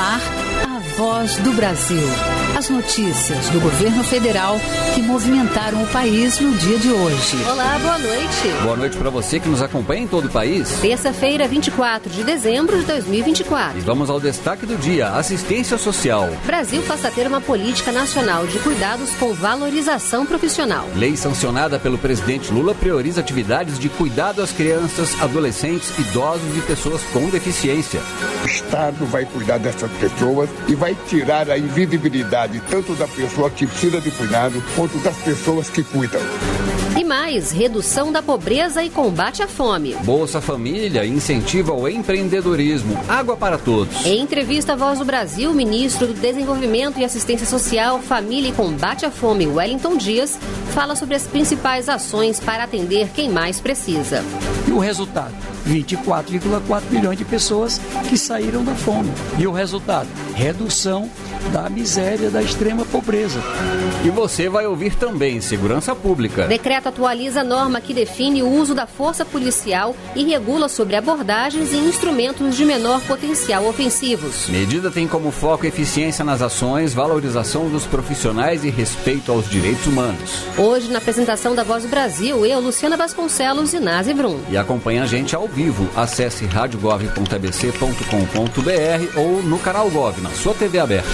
ar, a Voz do Brasil. As notícias do governo federal que movimentaram o país no dia de hoje. Olá, boa noite. Boa noite para você que nos acompanha em todo o país. Terça-feira, 24 de dezembro de 2024. E vamos ao destaque do dia: assistência social. Brasil passa a ter uma política nacional de cuidados com valorização profissional. Lei sancionada pelo presidente Lula prioriza atividades de cuidado às crianças, adolescentes, idosos e pessoas com deficiência. O Estado vai cuidar dessas pessoas e vai tirar a invisibilidade tanto da pessoa que precisa de cuidado quanto das pessoas que cuidam. E mais, redução da pobreza e combate à fome. Bolsa Família incentiva o empreendedorismo. Água para todos. Em entrevista à Voz do Brasil, o ministro do Desenvolvimento e Assistência Social, Família e Combate à Fome, Wellington Dias, fala sobre as principais ações para atender quem mais precisa. E o resultado? 24,4 milhões de pessoas que saíram da fome. E o resultado? Redução da miséria, da extrema pobreza. E você vai ouvir também segurança pública. Decreto atualiza a norma que define o uso da força policial e regula sobre abordagens e instrumentos de menor potencial ofensivos. Medida tem como foco eficiência nas ações, valorização dos profissionais e respeito aos direitos humanos. Hoje, na apresentação da Voz do Brasil, eu, Luciana Vasconcelos e Nazi Brum. E acompanha a gente ao vivo. Acesse radiogov.abc.com.br ou no canal Gov, na sua TV aberta.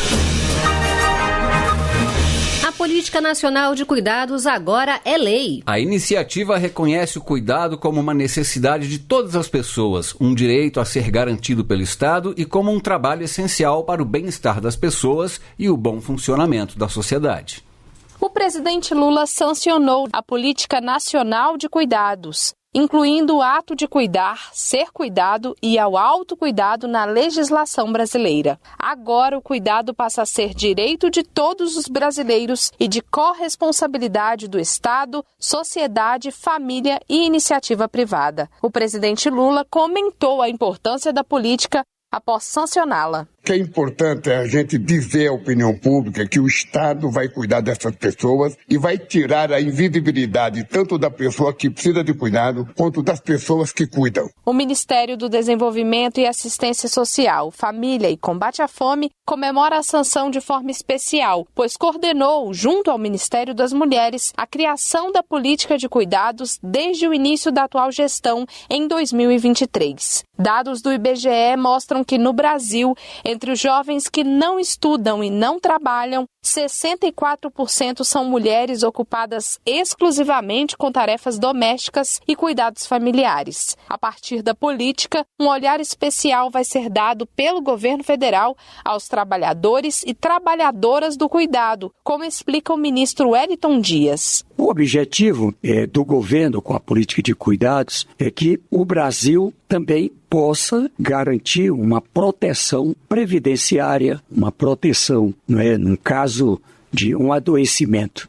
A Política Nacional de Cuidados agora é lei. A iniciativa reconhece o cuidado como uma necessidade de todas as pessoas, um direito a ser garantido pelo Estado e como um trabalho essencial para o bem-estar das pessoas e o bom funcionamento da sociedade. O presidente Lula sancionou a Política Nacional de Cuidados, incluindo o ato de cuidar, ser cuidado e ao autocuidado na legislação brasileira. Agora o cuidado passa a ser direito de todos os brasileiros e de corresponsabilidade do Estado, sociedade, família e iniciativa privada. O presidente Lula comentou a importância da política após sancioná-la. O que é importante é a gente dizer à opinião pública que o Estado vai cuidar dessas pessoas e vai tirar a invisibilidade tanto da pessoa que precisa de cuidado quanto das pessoas que cuidam. O Ministério do Desenvolvimento e Assistência Social, Família e Combate à Fome comemora a sanção de forma especial, pois coordenou, junto ao Ministério das Mulheres, a criação da política de cuidados desde o início da atual gestão em 2023. Dados do IBGE mostram que no Brasil, entre os jovens que não estudam e não trabalham, 64% são mulheres ocupadas exclusivamente com tarefas domésticas e cuidados familiares. A partir da política, um olhar especial vai ser dado pelo governo federal aos trabalhadores e trabalhadoras do cuidado, como explica o ministro Wellington Dias. O objetivo do governo com a política de cuidados é que o Brasil também possa garantir uma proteção previdenciária, uma proteção, num caso de um adoecimento.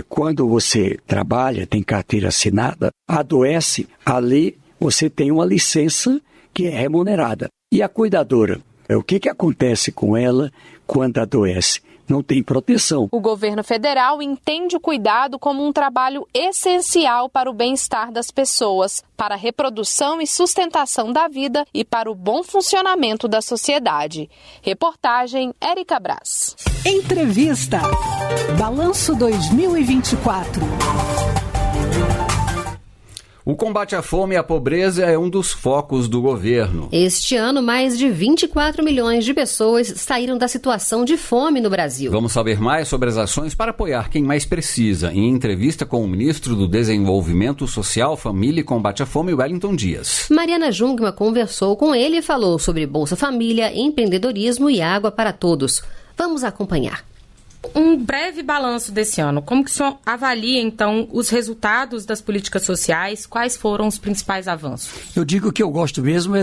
Quando você trabalha, tem carteira assinada, adoece, ali você tem uma licença que é remunerada. E a cuidadora? O que acontece com ela quando adoece? Não tem proteção. O governo federal entende o cuidado como um trabalho essencial para o bem-estar das pessoas, para a reprodução e sustentação da vida e para o bom funcionamento da sociedade. Reportagem Érica Braz. Entrevista. Balanço 2024. O combate à fome e à pobreza é um dos focos do governo. Este ano, mais de 24 milhões de pessoas saíram da situação de fome no Brasil. Vamos saber mais sobre as ações para apoiar quem mais precisa, em entrevista com o ministro do Desenvolvimento Social, Família e Combate à Fome, Wellington Dias. Mariana Jungmann conversou com ele e falou sobre Bolsa Família, empreendedorismo e água para todos. Vamos acompanhar. Um breve balanço desse ano. Como que o senhor avalia, então, os resultados das políticas sociais? Quais foram os principais avanços? Eu digo que eu gosto mesmo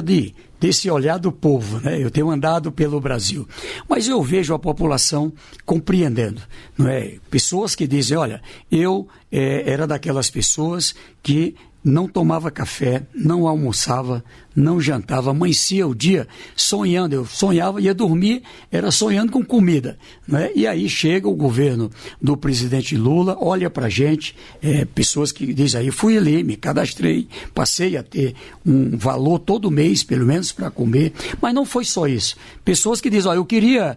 desse olhar do povo, né? Eu tenho andado pelo Brasil, mas eu vejo a população compreendendo, não é? Pessoas que dizem, olha, eu era daquelas pessoas que não tomava café, não almoçava, não jantava, amanhecia o dia sonhando. Eu sonhava, ia dormir, era sonhando com comida, né? E aí chega o governo do presidente Lula, olha pra gente, pessoas que dizem aí, fui ali, me cadastrei, passei a ter um valor todo mês, pelo menos para comer, mas não foi só isso. Pessoas que dizem, eu queria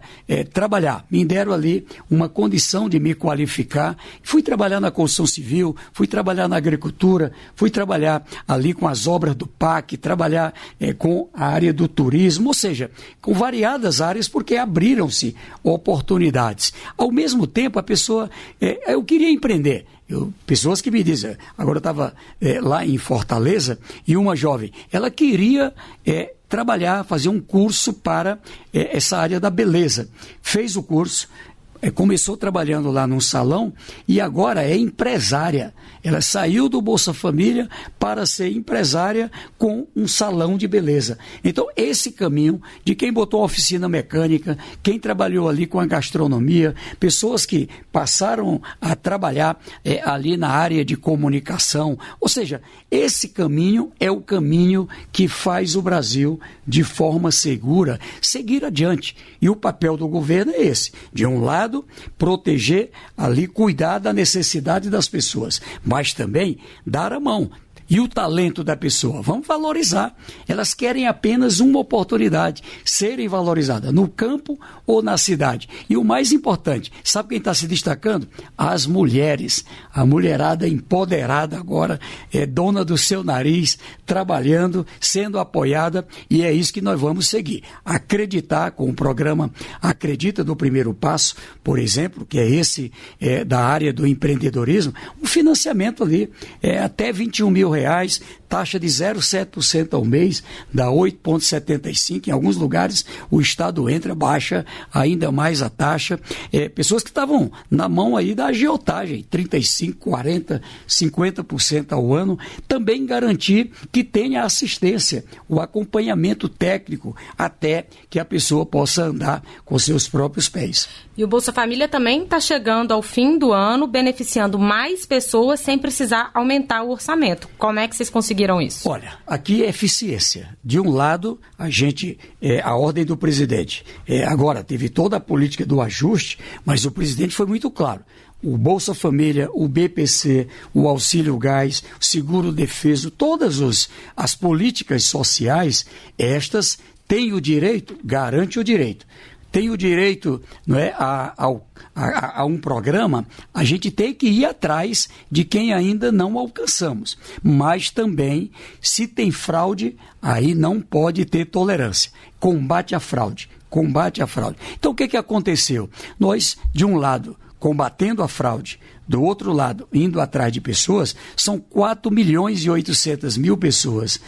trabalhar, me deram ali uma condição de me qualificar, fui trabalhar na construção civil, fui trabalhar na agricultura, fui trabalhar ali com as obras do PAC, trabalhar com a área do turismo, ou seja, com variadas áreas, porque abriram-se oportunidades. Ao mesmo tempo, a pessoa, eu queria empreender. Pessoas que me dizem, agora eu estava lá em Fortaleza, e uma jovem, ela queria trabalhar, fazer um curso para essa área da beleza. Fez o curso, começou trabalhando lá num salão e agora é empresária. Ela saiu do Bolsa Família para ser empresária com um salão de beleza. Então, esse caminho de quem botou a oficina mecânica, quem trabalhou ali com a gastronomia, pessoas que passaram a trabalhar ali na área de comunicação. Ou seja, esse caminho é o caminho que faz o Brasil, de forma segura, seguir adiante. E o papel do governo é esse. De um lado, proteger ali, cuidar da necessidade das pessoas, mas também dar a mão. E o talento da pessoa, vamos valorizar. Elas querem apenas uma oportunidade, serem valorizadas no campo ou na cidade. E o mais importante, sabe quem está se destacando? As mulheres. A mulherada empoderada agora, é dona do seu nariz, trabalhando, sendo apoiada, e é isso que nós vamos seguir. Acreditar com o programa Acredita do Primeiro Passo, por exemplo, que é esse da área do empreendedorismo, um financiamento ali, até R$21 mil, taxa de 0,7% ao mês, dá 8,75%. Em alguns lugares o Estado entra, baixa ainda mais a taxa. Pessoas que estavam na mão aí da agiotagem, 35%, 40%, 50% ao ano. Também garantir que tenha assistência, o acompanhamento técnico, até que a pessoa possa andar com seus próprios pés. E o Bolsa Família também está chegando ao fim do ano, beneficiando mais pessoas sem precisar aumentar o orçamento. Como é que vocês conseguiram isso? Olha, aqui é eficiência. De um lado, a ordem do presidente. Agora, teve toda a política do ajuste, mas o presidente foi muito claro. O Bolsa Família, o BPC, o Auxílio Gás, o Seguro Defeso, todas as políticas sociais, estas têm o direito, garante o direito. Tem o direito, não é, a um programa, a gente tem que ir atrás de quem ainda não alcançamos. Mas também, se tem fraude, aí não pode ter tolerância. Combate à fraude. Então, o que aconteceu? Nós, de um lado, combatendo a fraude, do outro lado, indo atrás de pessoas, são 4.800.000 pessoas.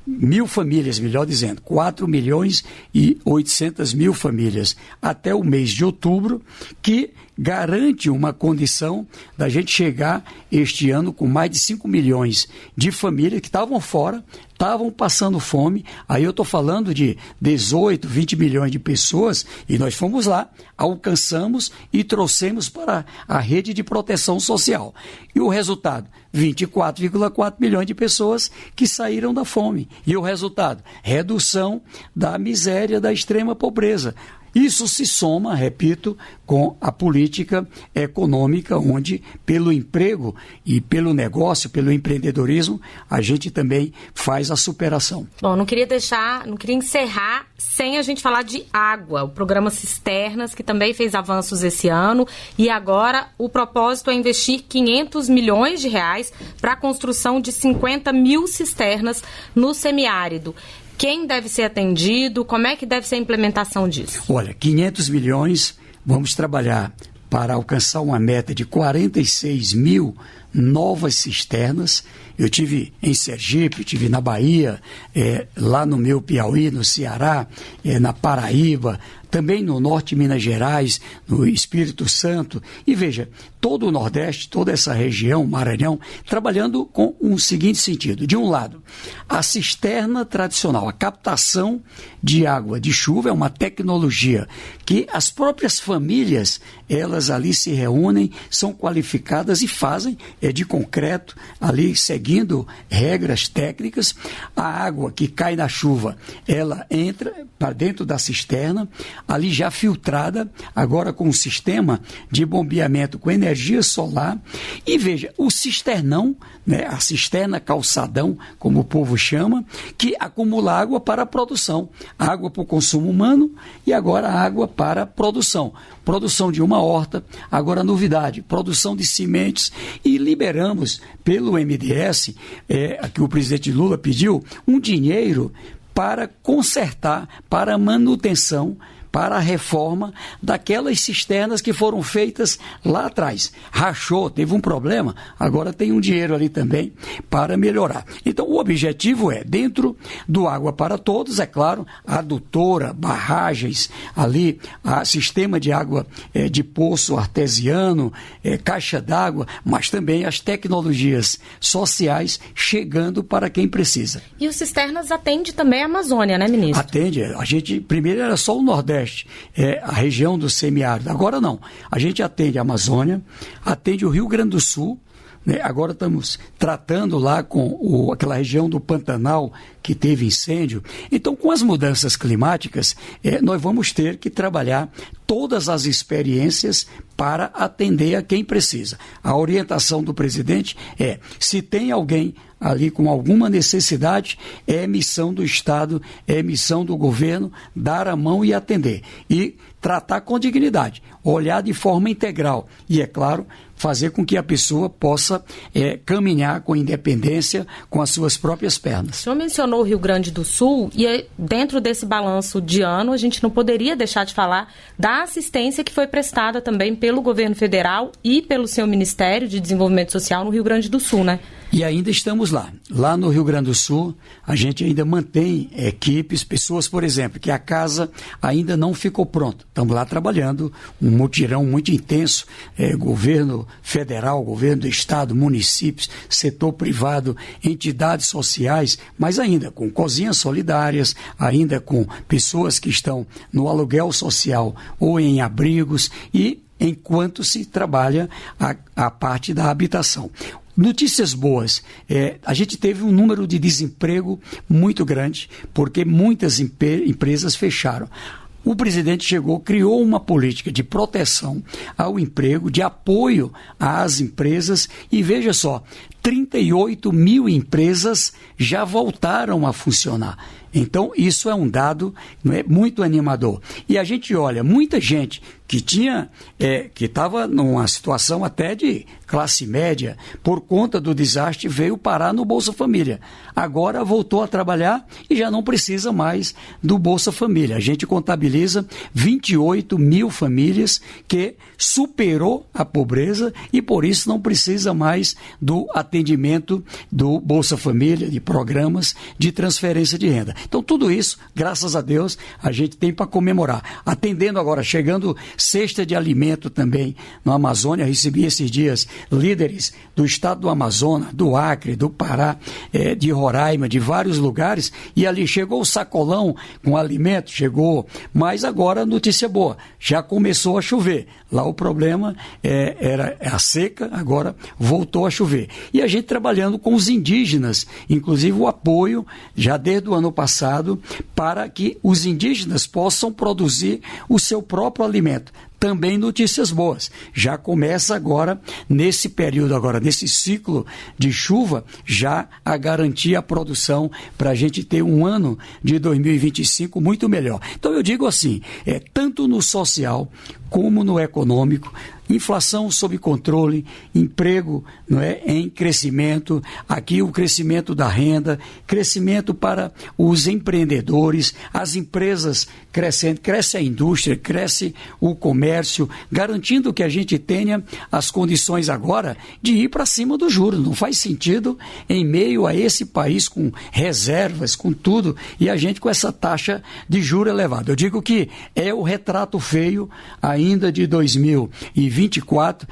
1.000 famílias, melhor dizendo, 4.800.000 famílias até o mês de outubro, que garante uma condição da gente chegar este ano com mais de 5 milhões de famílias que estavam fora, estavam passando fome. Aí eu estou falando de 18, 20 milhões de pessoas, e nós fomos lá, alcançamos e trouxemos para a rede de proteção social. E o resultado? 24,4 milhões de pessoas que saíram da fome. E o resultado? Redução da miséria, da extrema pobreza. Isso se soma, repito, com a política econômica, onde pelo emprego e pelo negócio, pelo empreendedorismo, a gente também faz a superação. Bom, não queria encerrar sem a gente falar de água, o programa Cisternas, que também fez avanços esse ano, e agora o propósito é investir R$500 milhões para a construção de 50 mil cisternas no semiárido. Quem deve ser atendido? Como é que deve ser a implementação disso? Olha, 500 milhões, vamos trabalhar para alcançar uma meta de 46 mil novas cisternas. Eu tive em Sergipe, tive na Bahia, lá no meu Piauí, no Ceará, na Paraíba, também no norte de Minas Gerais, no Espírito Santo. E veja, todo o Nordeste, toda essa região, Maranhão, trabalhando com um seguinte sentido. De um lado, a cisterna tradicional, a captação de água de chuva é uma tecnologia que as próprias famílias, elas ali se reúnem, são qualificadas e fazem, de concreto, ali seguindo seguindo regras técnicas. A água que cai na chuva, ela entra para dentro da cisterna, ali já filtrada, agora com um sistema de bombeamento com energia solar. E veja, o cisternão, né, a cisterna calçadão, como o povo chama, que acumula água para a produção. Água para o consumo humano e agora água para a produção. Produção de uma horta, agora novidade, produção de sementes, e liberamos pelo MDS, que o presidente Lula pediu, um dinheiro para consertar, para manutenção, para a reforma daquelas cisternas que foram feitas lá atrás. Rachou, teve um problema, agora tem um dinheiro ali também para melhorar. Então o objetivo é, dentro do Água para Todos, é claro, adutora, barragens, ali, sistema de água de poço artesiano, caixa d'água, mas também as tecnologias sociais chegando para quem precisa. E o Cisternas atende também a Amazônia, né, ministro? Atende. A gente, primeiro era só o Nordeste, a região do semiárido. Agora não. A gente atende a Amazônia, atende o Rio Grande do Sul, né? Agora estamos tratando lá com aquela região do Pantanal que teve incêndio. Então, com as mudanças climáticas, nós vamos ter que trabalhar todas as experiências para atender a quem precisa. A orientação do presidente é, se tem alguém ali com alguma necessidade, é missão do Estado, é missão do governo dar a mão e atender. E tratar com dignidade, olhar de forma integral e, é claro, fazer com que a pessoa possa caminhar com independência, com as suas próprias pernas. O senhor mencionou o Rio Grande do Sul e dentro desse balanço de ano a gente não poderia deixar de falar da assistência que foi prestada também pelo governo federal e pelo seu Ministério de Desenvolvimento Social no Rio Grande do Sul, né? E ainda estamos lá. Lá no Rio Grande do Sul, a gente ainda mantém equipes, pessoas, por exemplo, que a casa ainda não ficou pronta. Estamos lá trabalhando, um mutirão muito intenso, governo federal, governo do estado, municípios, setor privado, entidades sociais, mas ainda com cozinhas solidárias, ainda com pessoas que estão no aluguel social ou em abrigos, e enquanto se trabalha a parte da habitação. Notícias boas, a gente teve um número de desemprego muito grande, porque muitas empresas fecharam. O presidente chegou, criou uma política de proteção ao emprego, de apoio às empresas, e veja só, 38 mil empresas já voltaram a funcionar. Então, isso é um dado, muito animador. E a gente olha, muita gente que estava numa situação até de classe média, por conta do desastre, veio parar no Bolsa Família. Agora voltou a trabalhar e já não precisa mais do Bolsa Família. A gente contabiliza 28 mil famílias que superou a pobreza e por isso não precisa mais do atendimento do Bolsa Família, de programas de transferência de renda. Então tudo isso, graças a Deus, a gente tem para comemorar. Atendendo agora, chegando cesta de alimento também no Amazônia. Recebi esses dias líderes do estado do Amazonas, do Acre, do Pará, de Roraima, de vários lugares, e ali chegou o sacolão com alimento, chegou, mas agora notícia boa, já começou a chover. Lá o problema era a seca, agora voltou a chover. E a gente trabalhando com os indígenas, inclusive o apoio, já desde o ano passado, para que os indígenas possam produzir o seu próprio alimento. Também notícias boas. Já começa agora, nesse período agora, nesse ciclo de chuva, já a garantir a produção para a gente ter um ano de 2025 muito melhor. Então eu digo assim, tanto no social como no econômico, inflação sob controle, emprego em crescimento, aqui o crescimento da renda, crescimento para os empreendedores, as empresas crescendo, cresce a indústria, cresce o comércio, garantindo que a gente tenha as condições agora de ir para cima do juros. Não faz sentido em meio a esse país com reservas, com tudo, e a gente com essa taxa de juros elevada. Eu digo que é o retrato feio ainda de 2024,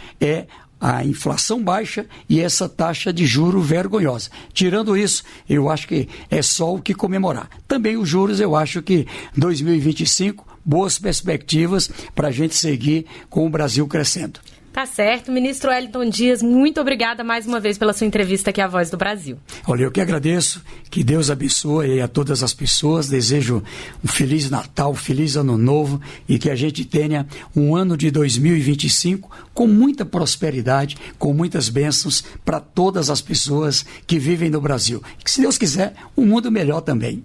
a inflação baixa e essa taxa de juro vergonhosa. Tirando isso, eu acho que é só o que comemorar. Também os juros, eu acho que 2025, boas perspectivas para a gente seguir com o Brasil crescendo. Tá certo. Ministro Wellington Dias, muito obrigada mais uma vez pela sua entrevista aqui à Voz do Brasil. Olha, eu que agradeço, que Deus abençoe a todas as pessoas, desejo um Feliz Natal, um Feliz Ano Novo e que a gente tenha um ano de 2025 com muita prosperidade, com muitas bênçãos para todas as pessoas que vivem no Brasil. Que, se Deus quiser, um mundo melhor também.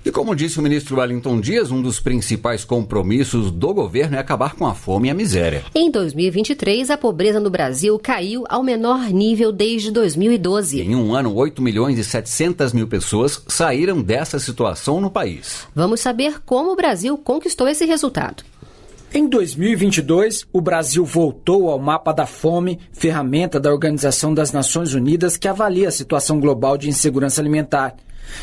E como disse o ministro Wellington Dias, um dos principais compromissos do governo é acabar com a fome e a miséria. Em 2023, a pobreza no Brasil caiu ao menor nível desde 2012. Em um ano, 8.700.000 pessoas saíram dessa situação no país. Vamos saber como o Brasil conquistou esse resultado. Em 2022, o Brasil voltou ao mapa da fome, ferramenta da Organização das Nações Unidas que avalia a situação global de insegurança alimentar.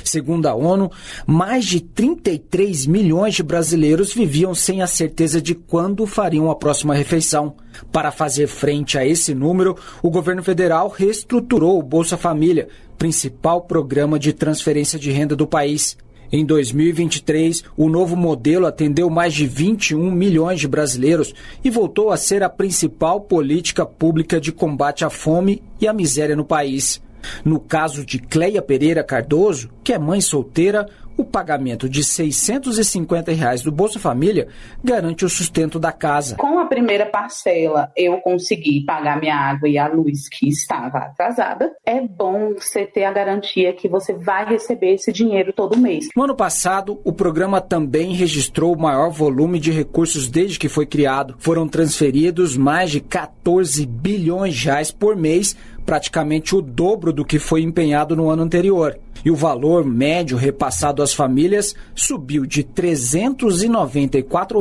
Segundo a ONU, mais de 33 milhões de brasileiros viviam sem a certeza de quando fariam a próxima refeição. Para fazer frente a esse número, o governo federal reestruturou o Bolsa Família, principal programa de transferência de renda do país. Em 2023, o novo modelo atendeu mais de 21 milhões de brasileiros e voltou a ser a principal política pública de combate à fome e à miséria no país. No caso de Cleia Pereira Cardoso, que é mãe solteira, o pagamento de R$ 650 do Bolsa Família garante o sustento da casa. Com a primeira parcela, eu consegui pagar minha água e a luz que estava atrasada. É bom você ter a garantia que você vai receber esse dinheiro todo mês. No ano passado, o programa também registrou o maior volume de recursos desde que foi criado. Foram transferidos mais de 14 bilhões de reais por mês, praticamente o dobro do que foi empenhado no ano anterior. E o valor médio repassado às famílias subiu de R$ 394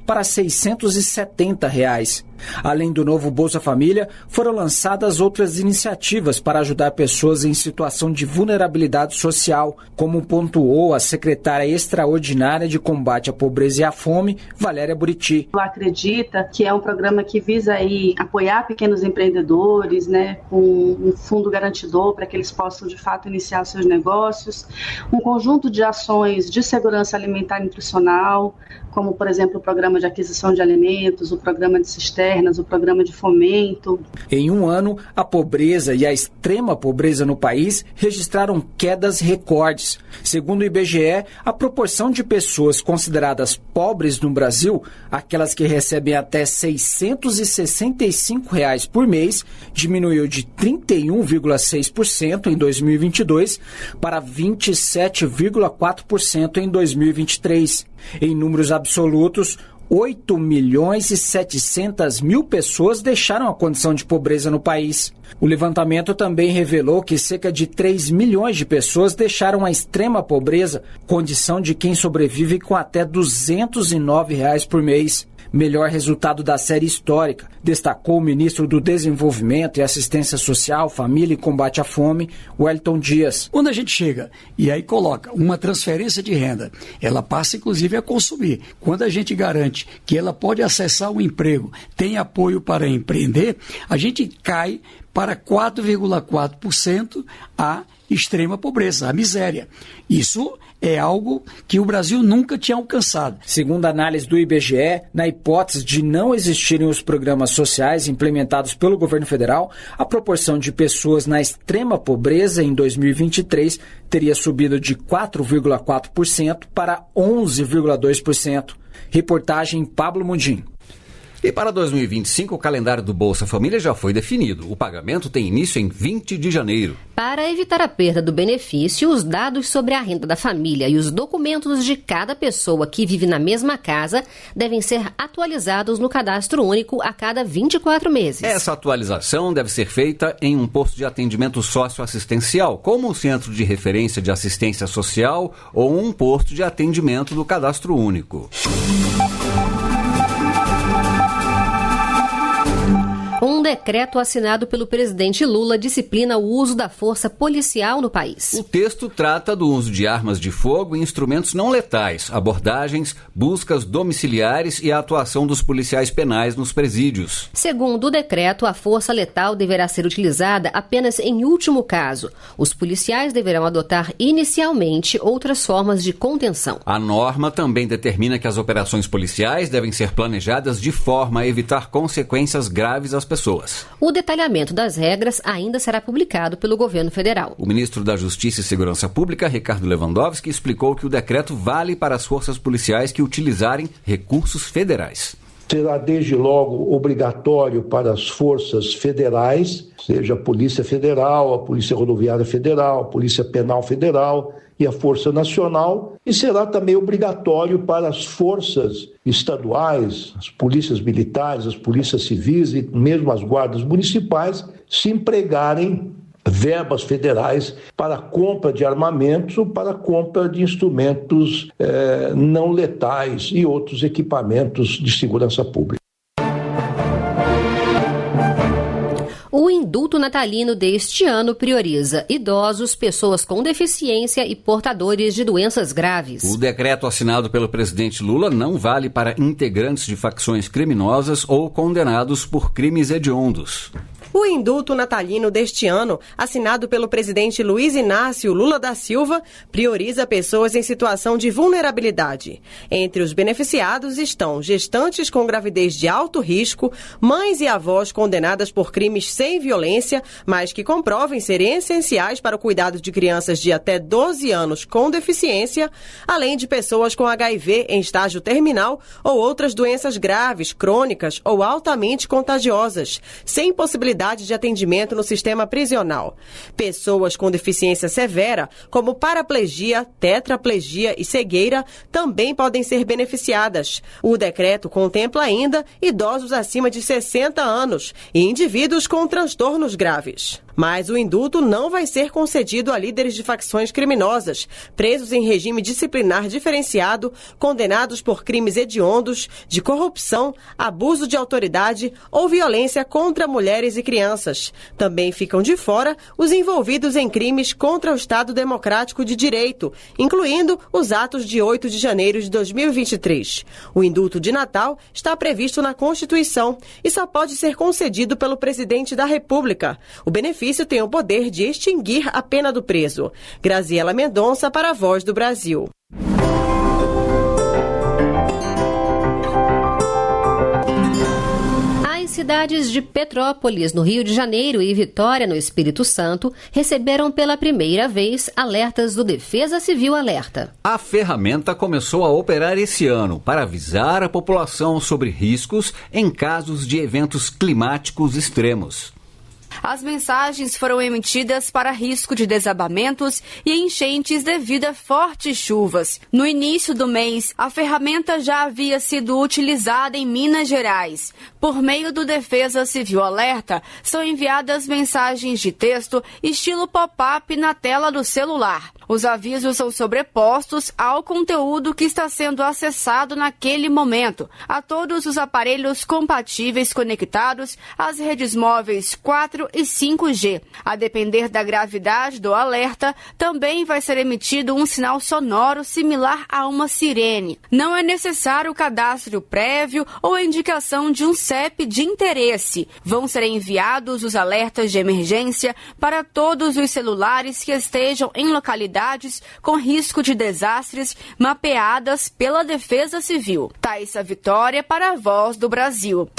para R$ 670. Além do novo Bolsa Família, foram lançadas outras iniciativas para ajudar pessoas em situação de vulnerabilidade social, como pontuou a secretária extraordinária de combate à pobreza e à fome, Valéria Buriti. Acredita que é um programa que visa aí apoiar pequenos empreendedores, né, com um fundo garantidor para que eles possam de fato iniciar seus negócios, um conjunto de ações de segurança alimentar e nutricional, como, por exemplo, o programa de aquisição de alimentos, o programa de cisternas, o programa de fomento. Em um ano, a pobreza e a extrema pobreza no país registraram quedas recordes. Segundo o IBGE, a proporção de pessoas consideradas pobres no Brasil, aquelas que recebem até R$ 665 por mês, diminuiu de 31,6% em 2022 para 27,4% em 2023. Em números absolutos, 8.700.000 pessoas deixaram a condição de pobreza no país. O levantamento também revelou que cerca de 3 milhões de pessoas deixaram a extrema pobreza, condição de quem sobrevive com até R$ 209 por mês. Melhor resultado da série histórica, destacou o ministro do Desenvolvimento e Assistência Social, Família e Combate à Fome, Wellington Dias. Quando a gente chega e aí coloca uma transferência de renda, ela passa inclusive a consumir. Quando a gente garante que ela pode acessar o emprego, tem apoio para empreender, a gente cai para 4,4% a extrema pobreza, a miséria. Isso é algo que o Brasil nunca tinha alcançado. Segundo a análise do IBGE, na hipótese de não existirem os programas sociais implementados pelo governo federal, a proporção de pessoas na extrema pobreza em 2023 teria subido de 4,4% para 11,2%. Reportagem Pablo Mundim. E para 2025, o calendário do Bolsa Família já foi definido. O pagamento tem início em 20 de janeiro. Para evitar a perda do benefício, os dados sobre a renda da família e os documentos de cada pessoa que vive na mesma casa devem ser atualizados no Cadastro Único a cada 24 meses. Essa atualização deve ser feita em um posto de atendimento socioassistencial, como o Centro de Referência de Assistência Social ou um posto de atendimento do Cadastro Único. Um decreto assinado pelo presidente Lula disciplina o uso da força policial no país. O texto trata do uso de armas de fogo e instrumentos não letais, abordagens, buscas domiciliares e a atuação dos policiais penais nos presídios. Segundo o decreto, a força letal deverá ser utilizada apenas em último caso. Os policiais deverão adotar inicialmente outras formas de contenção. A norma também determina que as operações policiais devem ser planejadas de forma a evitar consequências graves às pessoas. O detalhamento das regras ainda será publicado pelo governo federal. O ministro da Justiça e Segurança Pública, Ricardo Lewandowski, explicou que o decreto vale para as forças policiais que utilizarem recursos federais. Será desde logo obrigatório para as forças federais, seja a Polícia Federal, a Polícia Rodoviária Federal, a Polícia Penal Federal e a Força Nacional, e será também obrigatório para as forças estaduais, as polícias militares, as polícias civis e mesmo as guardas municipais se empregarem verbas federais para a compra de armamentos ou para a compra de instrumentos não letais e outros equipamentos de segurança pública. O indulto natalino deste ano prioriza idosos, pessoas com deficiência e portadores de doenças graves. O decreto assinado pelo presidente Lula não vale para integrantes de facções criminosas ou condenados por crimes hediondos. O indulto natalino deste ano, assinado pelo presidente Luiz Inácio Lula da Silva, prioriza pessoas em situação de vulnerabilidade. Entre os beneficiados estão gestantes com gravidez de alto risco, mães e avós condenadas por crimes sem violência, mas que comprovem serem essenciais para o cuidado de crianças de até 12 anos com deficiência, além de pessoas com HIV em estágio terminal ou outras doenças graves, crônicas ou altamente contagiosas, sem possibilidade de atendimento no sistema prisional. Pessoas com deficiência severa, como paraplegia, tetraplegia e cegueira, também podem ser beneficiadas. O decreto contempla ainda idosos acima de 60 anos e indivíduos com transtornos graves. Mas o indulto não vai ser concedido a líderes de facções criminosas, presos em regime disciplinar diferenciado, condenados por crimes hediondos, de corrupção, abuso de autoridade ou violência contra mulheres e crianças. Também ficam de fora os envolvidos em crimes contra o Estado Democrático de Direito, incluindo os atos de 8 de janeiro de 2023. O indulto de Natal está previsto na Constituição e só pode ser concedido pelo presidente da República. O benefício tem o poder de extinguir a pena do preso. Graziela Mendonça para a Voz do Brasil. As cidades de Petrópolis, no Rio de Janeiro, e Vitória, no Espírito Santo, receberam pela primeira vez alertas do Defesa Civil Alerta. A ferramenta começou a operar esse ano para avisar a população sobre riscos em casos de eventos climáticos extremos. As mensagens foram emitidas para risco de desabamentos e enchentes devido a fortes chuvas. No início do mês, a ferramenta já havia sido utilizada em Minas Gerais. Por meio do Defesa Civil Alerta, são enviadas mensagens de texto estilo pop-up na tela do celular. Os avisos são sobrepostos ao conteúdo que está sendo acessado naquele momento, a todos os aparelhos compatíveis conectados às redes móveis 4 e 5G. A depender da gravidade do alerta, também vai ser emitido um sinal sonoro similar a uma sirene. Não é necessário o cadastro prévio ou a indicação de um CEP de interesse. Vão ser enviados os alertas de emergência para todos os celulares que estejam em localidades com risco de desastres mapeadas pela Defesa Civil. Thaisa Vitória para a Voz do Brasil.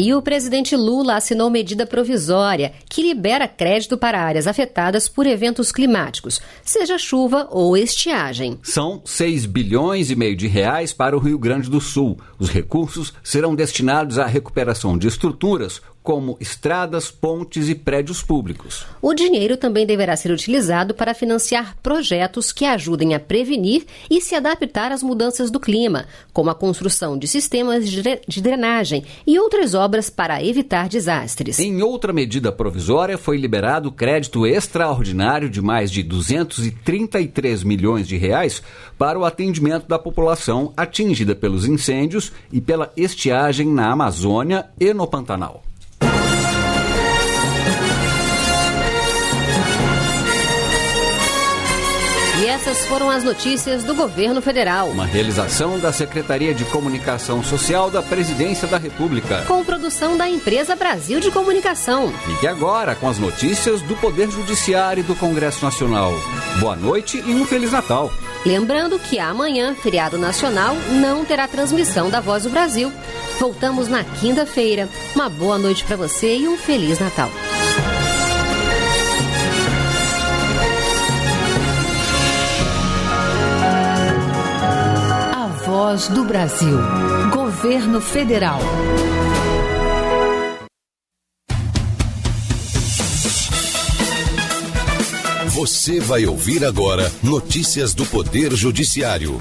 E o presidente Lula assinou medida provisória que libera crédito para áreas afetadas por eventos climáticos, seja chuva ou estiagem. São 6,5 bilhões de reais para o Rio Grande do Sul. Os recursos serão destinados à recuperação de estruturas, como estradas, pontes e prédios públicos. O dinheiro também deverá ser utilizado para financiar projetos que ajudem a prevenir e se adaptar às mudanças do clima, como a construção de sistemas de drenagem e outras obras para evitar desastres. Em outra medida provisória, foi liberado crédito extraordinário de mais de 233 milhões de reais para o atendimento da população atingida pelos incêndios e pela estiagem na Amazônia e no Pantanal. E essas foram as notícias do Governo Federal. Uma realização da Secretaria de Comunicação Social da Presidência da República. Com produção da Empresa Brasil de Comunicação. Fique agora com as notícias do Poder Judiciário e do Congresso Nacional. Boa noite e um Feliz Natal. Lembrando que amanhã, feriado nacional, não terá transmissão da Voz do Brasil. Voltamos na quinta-feira. Uma boa noite para você e um Feliz Natal. Voz do Brasil. Governo Federal. Você vai ouvir agora notícias do Poder Judiciário.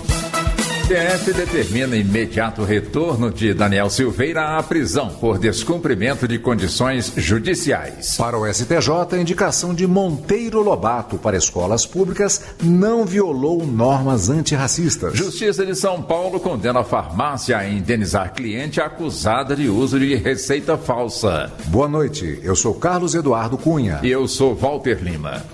STF determina imediato retorno de Daniel Silveira à prisão por descumprimento de condições judiciais. Para o STJ, a indicação de Monteiro Lobato para escolas públicas não violou normas antirracistas. Justiça de São Paulo condena a farmácia a indenizar cliente acusada de uso de receita falsa. Boa noite, eu sou Carlos Eduardo Cunha. E eu sou Walter Lima.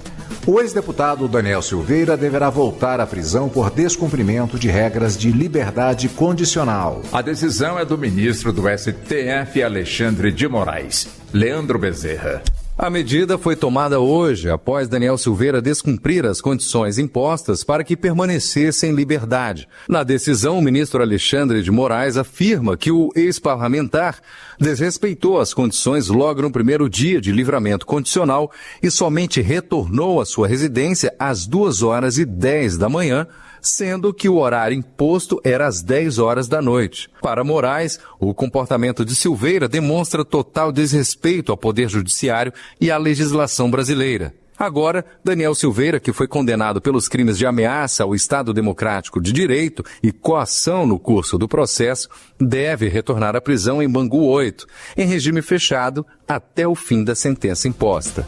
O ex-deputado Daniel Silveira deverá voltar à prisão por descumprimento de regras de liberdade condicional. A decisão é do ministro do STF, Alexandre de Moraes. Leandro Bezerra. A medida foi tomada hoje, após Daniel Silveira descumprir as condições impostas para que permanecesse em liberdade. Na decisão, o ministro Alexandre de Moraes afirma que o ex-parlamentar desrespeitou as condições logo no primeiro dia de livramento condicional e somente retornou à sua residência às 2h10 da manhã, sendo que o horário imposto era às 10 horas da noite. Para Moraes, o comportamento de Silveira demonstra total desrespeito ao Poder Judiciário e à legislação brasileira. Agora, Daniel Silveira, que foi condenado pelos crimes de ameaça ao Estado Democrático de Direito e coação no curso do processo, deve retornar à prisão em Bangu 8, em regime fechado, até o fim da sentença imposta.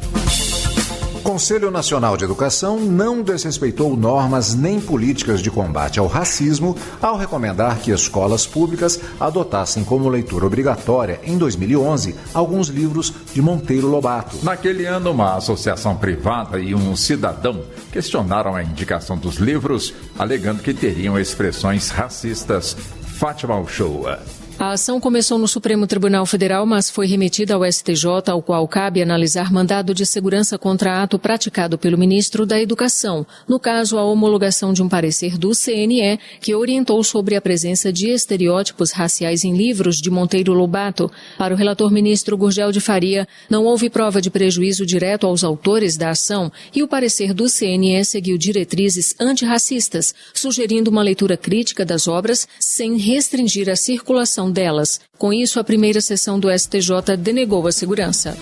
O Conselho Nacional de Educação não desrespeitou normas nem políticas de combate ao racismo ao recomendar que escolas públicas adotassem como leitura obrigatória, em 2011, alguns livros de Monteiro Lobato. Naquele ano, uma associação privada e um cidadão questionaram a indicação dos livros, alegando que teriam expressões racistas. Fátima Uchoa. A ação começou no Supremo Tribunal Federal, mas foi remetida ao STJ, ao qual cabe analisar mandado de segurança contra ato praticado pelo ministro da Educação. No caso, a homologação de um parecer do CNE, que orientou sobre a presença de estereótipos raciais em livros de Monteiro Lobato. Para o relator ministro Gurgel de Faria, não houve prova de prejuízo direto aos autores da ação e o parecer do CNE seguiu diretrizes antirracistas, sugerindo uma leitura crítica das obras sem restringir a circulação delas. Com isso, a primeira sessão do STJ denegou a segurança.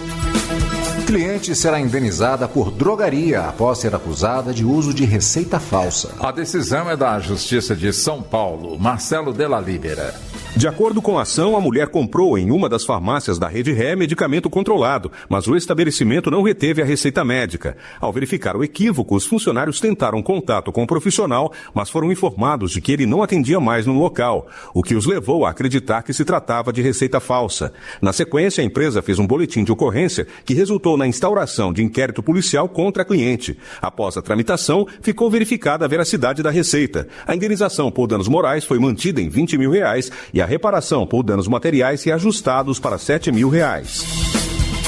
Cliente será indenizada por drogaria após ser acusada de uso de receita falsa. A decisão é da Justiça de São Paulo. Marcelo Della Libera. De acordo com a ação, a mulher comprou em uma das farmácias da Rede Ré medicamento controlado, mas o estabelecimento não reteve a receita médica. Ao verificar o equívoco, os funcionários tentaram contato com o profissional, mas foram informados de que ele não atendia mais no local, o que os levou a acreditar que se tratava de receita falsa. Na sequência, a empresa fez um boletim de ocorrência que resultou na instauração de inquérito policial contra a cliente. Após a tramitação, ficou verificada a veracidade da receita. A indenização por danos morais foi mantida em R$20 mil e a reparação por danos materiais reajustados para R$7 mil.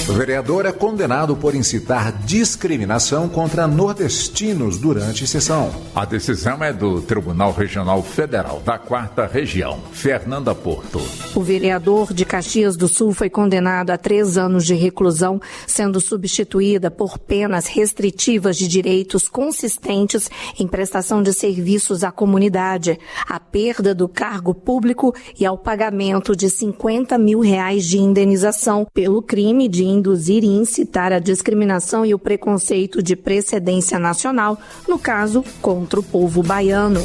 O vereador é condenado por incitar discriminação contra nordestinos durante sessão. A decisão é do Tribunal Regional Federal da 4ª Região, Fernanda Porto. O vereador de Caxias do Sul foi condenado a 3 anos de reclusão, sendo substituída por penas restritivas de direitos consistentes em prestação de serviços à comunidade, a perda do cargo público e ao pagamento de R$50 mil de indenização pelo crime de induzir e incitar a discriminação e o preconceito de precedência nacional, no caso, contra o povo baiano.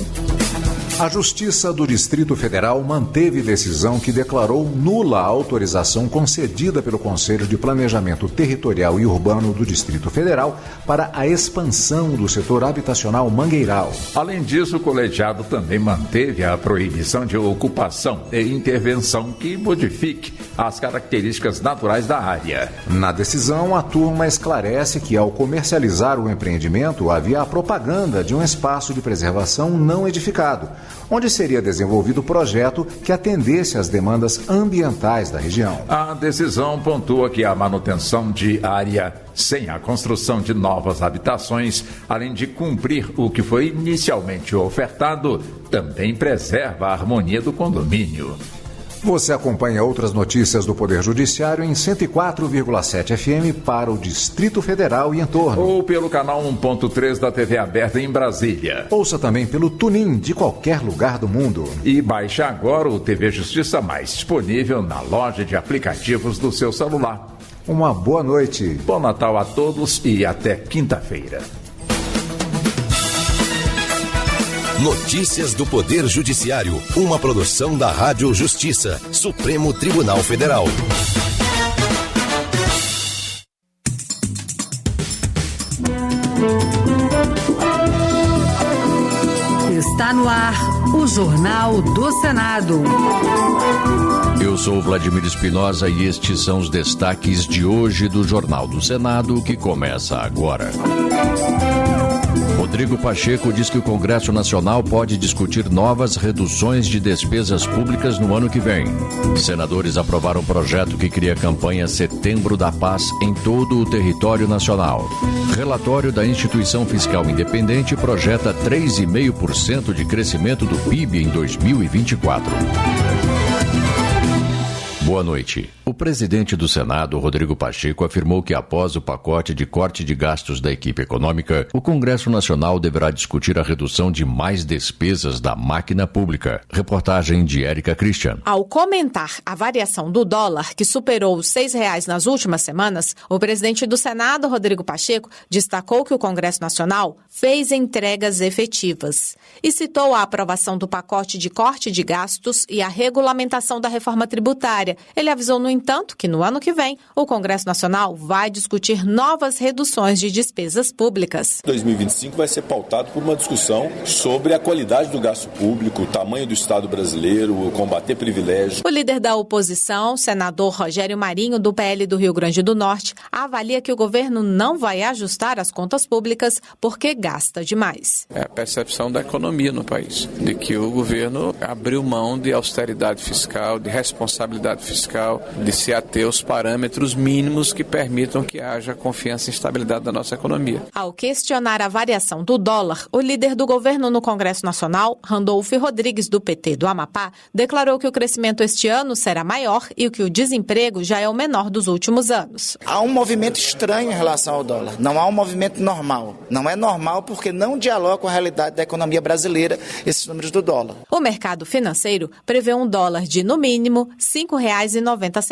A Justiça do Distrito Federal manteve decisão que declarou nula a autorização concedida pelo Conselho de Planejamento Territorial e Urbano do Distrito Federal para a expansão do setor habitacional Mangueiral. Além disso, o colegiado também manteve a proibição de ocupação e intervenção que modifique as características naturais da área. Na decisão, a turma esclarece que, ao comercializar o empreendimento, havia a propaganda de um espaço de preservação não edificado, onde seria desenvolvido projeto que atendesse às demandas ambientais da região. A decisão pontua que a manutenção de área sem a construção de novas habitações, além de cumprir o que foi inicialmente ofertado, também preserva a harmonia do condomínio. Você acompanha outras notícias do Poder Judiciário em 104,7 FM para o Distrito Federal e entorno. Ou pelo canal 1.3 da TV aberta em Brasília. Ouça também pelo TuneIn de qualquer lugar do mundo. E baixe agora o TV Justiça Mais, disponível na loja de aplicativos do seu celular. Uma boa noite. Bom Natal a todos e até quinta-feira. Notícias do Poder Judiciário, uma produção da Rádio Justiça, Supremo Tribunal Federal. Está no ar o Jornal do Senado. Eu sou Vladimir Espinosa e estes são os destaques de hoje do Jornal do Senado, que começa agora. Rodrigo Pacheco diz que o Congresso Nacional pode discutir novas reduções de despesas públicas no ano que vem. Senadores aprovaram um projeto que cria a campanha Setembro da Paz em todo o território nacional. Relatório da Instituição Fiscal Independente projeta 3,5% de crescimento do PIB em 2024. Boa noite. O presidente do Senado, Rodrigo Pacheco, afirmou que após o pacote de corte de gastos da equipe econômica, o Congresso Nacional deverá discutir a redução de mais despesas da máquina pública. Reportagem de Érica Christian. Ao comentar a variação do dólar, que superou os R$6 nas últimas semanas, o presidente do Senado, Rodrigo Pacheco, destacou que o Congresso Nacional fez entregas efetivas e citou a aprovação do pacote de corte de gastos e a regulamentação da reforma tributária. Ele avisou, no entanto, que no ano que vem o Congresso Nacional vai discutir novas reduções de despesas públicas. 2025 vai ser pautado por uma discussão sobre a qualidade do gasto público, o tamanho do Estado brasileiro, combater privilégios. O líder da oposição, senador Rogério Marinho, do PL do Rio Grande do Norte, avalia que o governo não vai ajustar as contas públicas porque gasta demais. É a percepção da economia no país, de que o governo abriu mão de austeridade fiscal, de responsabilidade fiscal, de se ater aos parâmetros mínimos que permitam que haja confiança e estabilidade da nossa economia. Ao questionar a variação do dólar, o líder do governo no Congresso Nacional, Randolfo Rodrigues, do PT do Amapá, declarou que o crescimento este ano será maior e que o desemprego já é o menor dos últimos anos. Há um movimento estranho em relação ao dólar. Não há um movimento normal. Não é normal porque não dialoga com a realidade da economia brasileira esses números do dólar. O mercado financeiro prevê um dólar de, no mínimo, R$ 5,90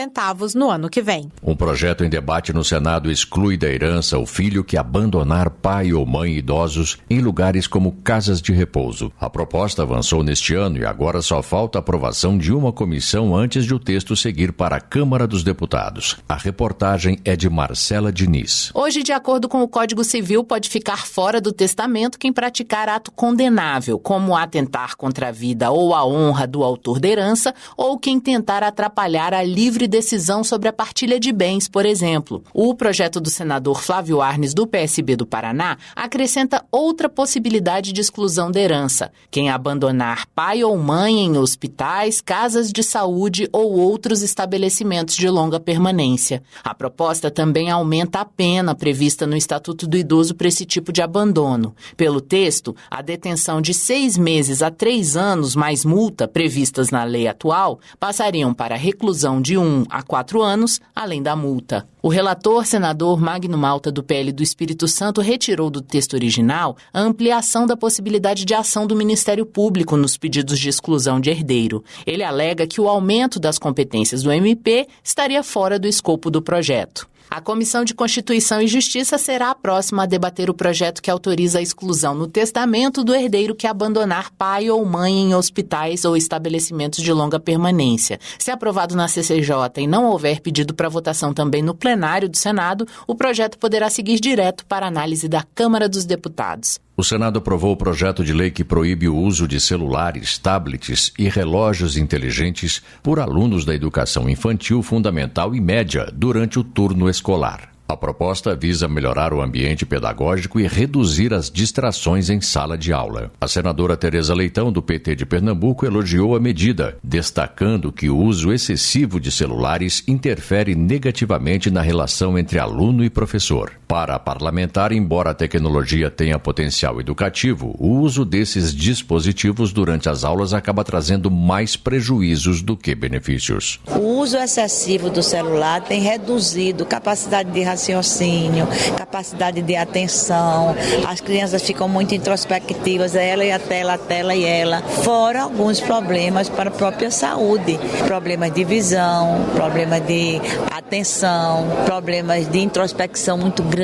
no ano que vem. Um projeto em debate no Senado exclui da herança o filho que abandonar pai ou mãe idosos em lugares como casas de repouso. A proposta avançou neste ano e agora só falta a aprovação de uma comissão antes de o texto seguir para a Câmara dos Deputados. A reportagem é de Marcela Diniz. Hoje, de acordo com o Código Civil, pode ficar fora do testamento quem praticar ato condenável, como atentar contra a vida ou a honra do autor da herança ou quem tentar atrapalhar detalhar a livre decisão sobre a partilha de bens, por exemplo. O projeto do senador Flávio Arnes, do PSB do Paraná, acrescenta outra possibilidade de exclusão da herança: quem abandonar pai ou mãe em hospitais, casas de saúde ou outros estabelecimentos de longa permanência. A proposta também aumenta a pena prevista no Estatuto do Idoso para esse tipo de abandono. Pelo texto, a detenção de 6 meses a 3 anos mais multa previstas na lei atual passariam para reclusão de 1 a 4 anos, além da multa. O relator, senador Magno Malta, do PL do Espírito Santo, retirou do texto original a ampliação da possibilidade de ação do Ministério Público nos pedidos de exclusão de herdeiro. Ele alega que o aumento das competências do MP estaria fora do escopo do projeto. A Comissão de Constituição e Justiça será a próxima a debater o projeto que autoriza a exclusão no testamento do herdeiro que abandonar pai ou mãe em hospitais ou estabelecimentos de longa permanência. Se aprovado na CCJ e não houver pedido para votação também no plenário do Senado, o projeto poderá seguir direto para análise da Câmara dos Deputados. O Senado aprovou o projeto de lei que proíbe o uso de celulares, tablets e relógios inteligentes por alunos da educação infantil, fundamental e média durante o turno escolar. A proposta visa melhorar o ambiente pedagógico e reduzir as distrações em sala de aula. A senadora Tereza Leitão, do PT de Pernambuco, elogiou a medida, destacando que o uso excessivo de celulares interfere negativamente na relação entre aluno e professor. Para a parlamentar, embora a tecnologia tenha potencial educativo, o uso desses dispositivos durante as aulas acaba trazendo mais prejuízos do que benefícios. O uso excessivo do celular tem reduzido capacidade de raciocínio, capacidade de atenção. As crianças ficam muito introspectivas, ela e a tela e ela. Fora alguns problemas para a própria saúde, problemas de visão, problemas de atenção, problemas de introspecção muito grande,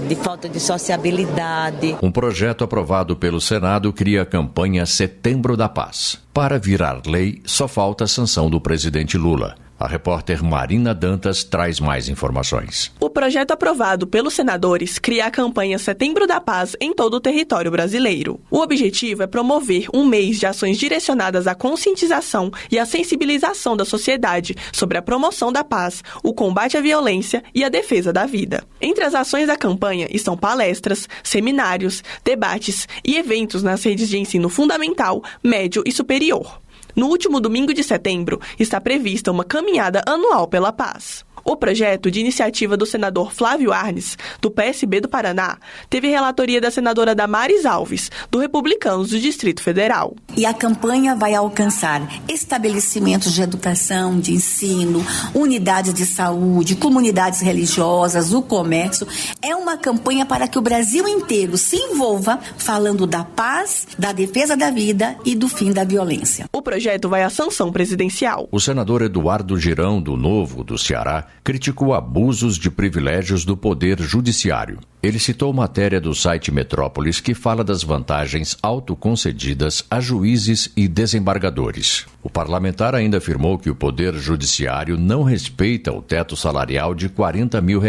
de falta de sociabilidade. Um projeto aprovado pelo Senado cria a campanha Setembro da Paz. Para virar lei, só falta a sanção do presidente Lula. A repórter Marina Dantas traz mais informações. O projeto aprovado pelos senadores cria a campanha Setembro da Paz em todo o território brasileiro. O objetivo é promover um mês de ações direcionadas à conscientização e à sensibilização da sociedade sobre a promoção da paz, o combate à violência e a defesa da vida. Entre as ações da campanha estão palestras, seminários, debates e eventos nas redes de ensino fundamental, médio e superior. No último domingo de setembro, está prevista uma caminhada anual pela paz. O projeto, de iniciativa do senador Flávio Arnes, do PSB do Paraná, teve relatoria da senadora Damares Alves, do Republicanos do Distrito Federal. E a campanha vai alcançar estabelecimentos de educação, de ensino, unidades de saúde, comunidades religiosas, o comércio. É uma campanha para que o Brasil inteiro se envolva falando da paz, da defesa da vida e do fim da violência. O projeto vai à sanção presidencial. O senador Eduardo Girão, do Novo, do Ceará, criticou abusos de privilégios do Poder Judiciário. Ele citou matéria do site Metrópolis que fala das vantagens autoconcedidas a juízes e desembargadores. O parlamentar ainda afirmou que o Poder Judiciário não respeita o teto salarial de R$40 mil.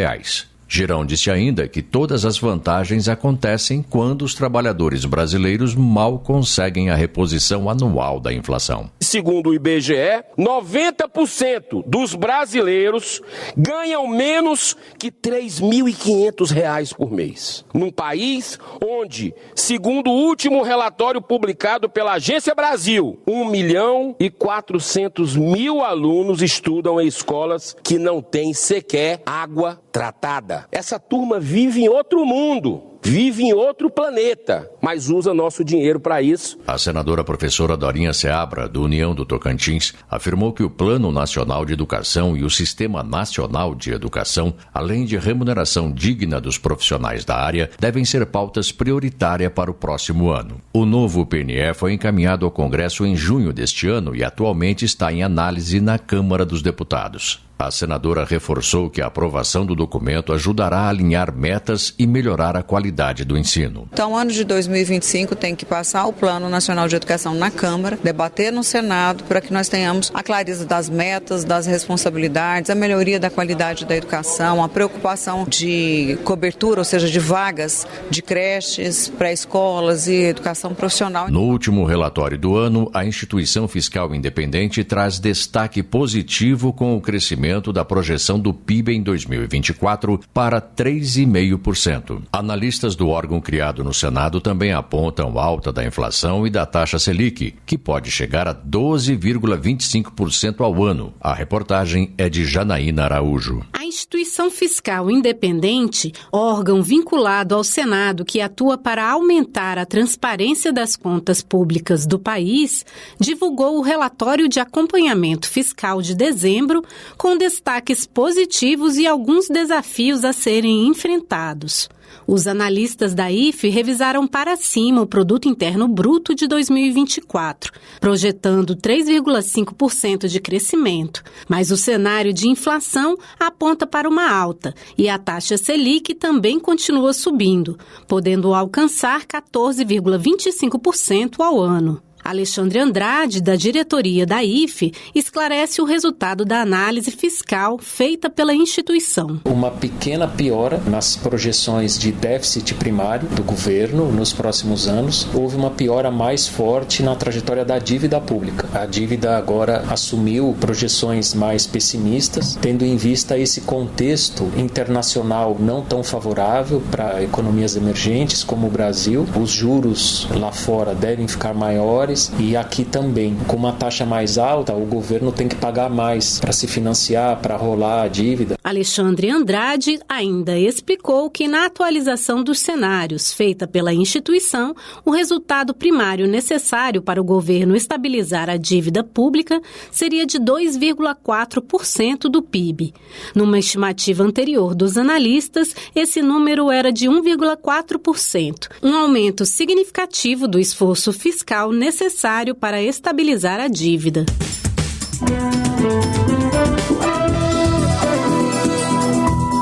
Girão disse ainda que todas as vantagens acontecem quando os trabalhadores brasileiros mal conseguem a reposição anual da inflação. Segundo o IBGE, 90% dos brasileiros ganham menos que R$3.500 por mês. Num país onde, segundo o último relatório publicado pela Agência Brasil, 1.400.000 alunos estudam em escolas que não têm sequer água tratada. Essa turma vive em outro mundo, vive em outro planeta, mas usa nosso dinheiro para isso. A senadora professora Dorinha Seabra, do União do Tocantins, afirmou que o Plano Nacional de Educação e o Sistema Nacional de Educação, além de remuneração digna dos profissionais da área, devem ser pautas prioritárias para o próximo ano. O novo PNE foi encaminhado ao Congresso em junho deste ano e atualmente está em análise na Câmara dos Deputados. A senadora reforçou que a aprovação do documento ajudará a alinhar metas e melhorar a qualidade do ensino. Então, ano de 2025 tem que passar o Plano Nacional de Educação na Câmara, debater no Senado para que nós tenhamos a clareza das metas, das responsabilidades, a melhoria da qualidade da educação, a preocupação de cobertura, ou seja, de vagas de creches, pré-escolas e educação profissional. No último relatório do ano, a instituição fiscal independente traz destaque positivo com o crescimento da projeção do PIB em 2024 para 3,5%. Analistas do órgão criado no Senado também apontam alta da inflação e da taxa Selic, que pode chegar a 12,25% ao ano. A reportagem é de Janaína Araújo. A instituição fiscal independente, órgão vinculado ao Senado que atua para aumentar a transparência das contas públicas do país, divulgou o relatório de acompanhamento fiscal de dezembro, com destaques positivos e alguns desafios a serem enfrentados. Os analistas da IFE revisaram para cima o Produto Interno Bruto de 2024, projetando 3,5% de crescimento. Mas o cenário de inflação aponta para uma alta e a taxa Selic também continua subindo, podendo alcançar 14,25% ao ano. Alexandre Andrade, da diretoria da IFE, esclarece o resultado da análise fiscal feita pela instituição. Uma pequena piora nas projeções de déficit primário do governo nos próximos anos. Houve uma piora mais forte na trajetória da dívida pública. A dívida agora assumiu projeções mais pessimistas, tendo em vista esse contexto internacional não tão favorável para economias emergentes como o Brasil. Os juros lá fora devem ficar maiores. E aqui também, com uma taxa mais alta, o governo tem que pagar mais para se financiar, para rolar a dívida. Alexandre Andrade ainda explicou que na atualização dos cenários feita pela instituição, o resultado primário necessário para o governo estabilizar a dívida pública seria de 2,4% do PIB. Numa estimativa anterior dos analistas, esse número era de 1,4%, um aumento significativo do esforço fiscal necessário para estabilizar a dívida.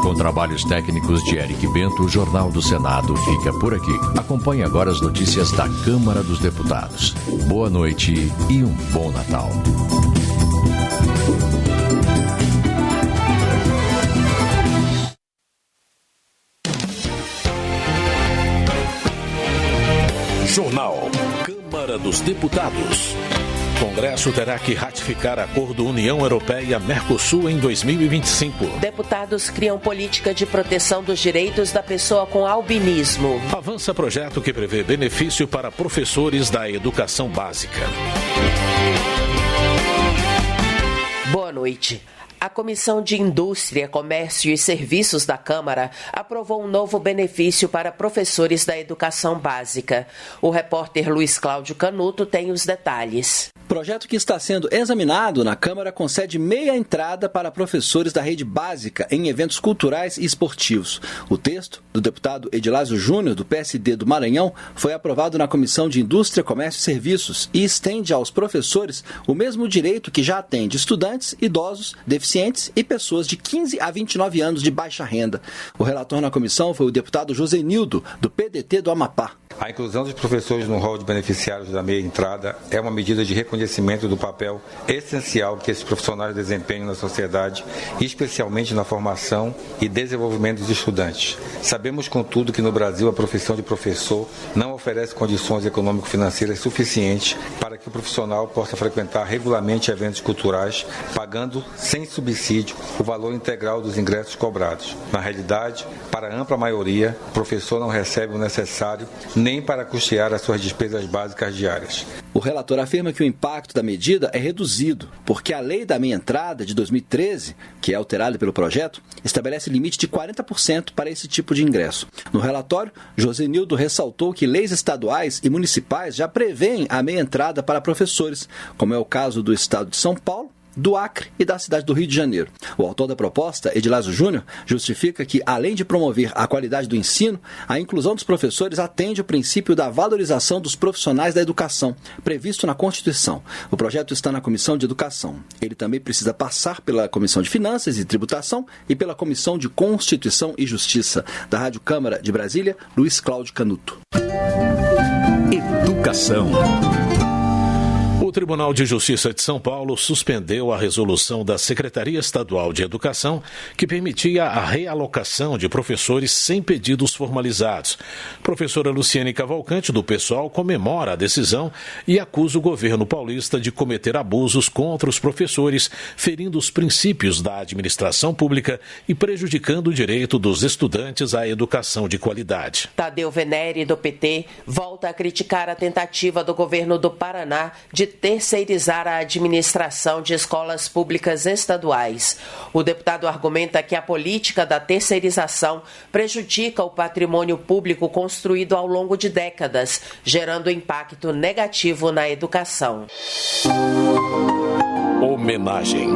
Com trabalhos técnicos de Eric Bento, o Jornal do Senado fica por aqui. Acompanhe agora as notícias da Câmara dos Deputados. Boa noite e um bom Natal. Jornal Câmara dos Deputados. O Congresso terá que ratificar acordo União Europeia-Mercosul em 2025. Deputados criam política de proteção dos direitos da pessoa com albinismo. Avança projeto que prevê benefício para professores da educação básica. Boa noite. A Comissão de Indústria, Comércio e Serviços da Câmara aprovou um novo benefício para professores da educação básica. O repórter Luiz Cláudio Canuto tem os detalhes. O projeto que está sendo examinado na Câmara concede meia entrada para professores da rede básica em eventos culturais e esportivos. O texto, do deputado Edilásio Júnior, do PSD do Maranhão, foi aprovado na Comissão de Indústria, Comércio e Serviços e estende aos professores o mesmo direito que já atende estudantes, idosos, deficientes e pessoas de 15 a 29 anos de baixa renda. O relator na comissão foi o deputado Josenildo, do PDT do Amapá. A inclusão dos professores no rol de beneficiários da meia entrada é uma medida de reconhecimento do papel essencial que esses profissionais desempenham na sociedade, especialmente na formação e desenvolvimento dos estudantes. Sabemos, contudo, que no Brasil a profissão de professor não oferece condições econômico-financeiras suficientes para que o profissional possa frequentar regularmente eventos culturais, pagando sem subsídio o valor integral dos ingressos cobrados. Na realidade, para a ampla maioria, o professor não recebe o necessário nem para custear as suas despesas básicas diárias. O relator afirma que o impacto da medida é reduzido, porque a lei da meia entrada de 2013, que é alterada pelo projeto, estabelece limite de 40% para esse tipo de ingresso. No relatório, Josenildo ressaltou que leis estaduais e municipais já prevêem a meia entrada para professores, como é o caso do estado de São Paulo do Acre e da cidade do Rio de Janeiro. O autor da proposta, Edilásio Júnior, justifica que, além de promover a qualidade do ensino, a inclusão dos professores atende o princípio da valorização dos profissionais da educação, previsto na Constituição. O projeto está na Comissão de Educação. Ele também precisa passar pela Comissão de Finanças e Tributação e pela Comissão de Constituição e Justiça. Da Rádio Câmara de Brasília, Luiz Cláudio Canuto. Educação. O Tribunal de Justiça de São Paulo suspendeu a resolução da Secretaria Estadual de Educação que permitia a realocação de professores sem pedidos formalizados. Professora Luciene Cavalcante, do PSOL, comemora a decisão e acusa o governo paulista de cometer abusos contra os professores, ferindo os princípios da administração pública e prejudicando o direito dos estudantes à educação de qualidade. Tadeu Venere, do PT, volta a criticar a tentativa do governo do Paraná de terceirizar a administração de escolas públicas estaduais. O deputado argumenta que a política da terceirização prejudica o patrimônio público construído ao longo de décadas, gerando impacto negativo na educação. Homenagem.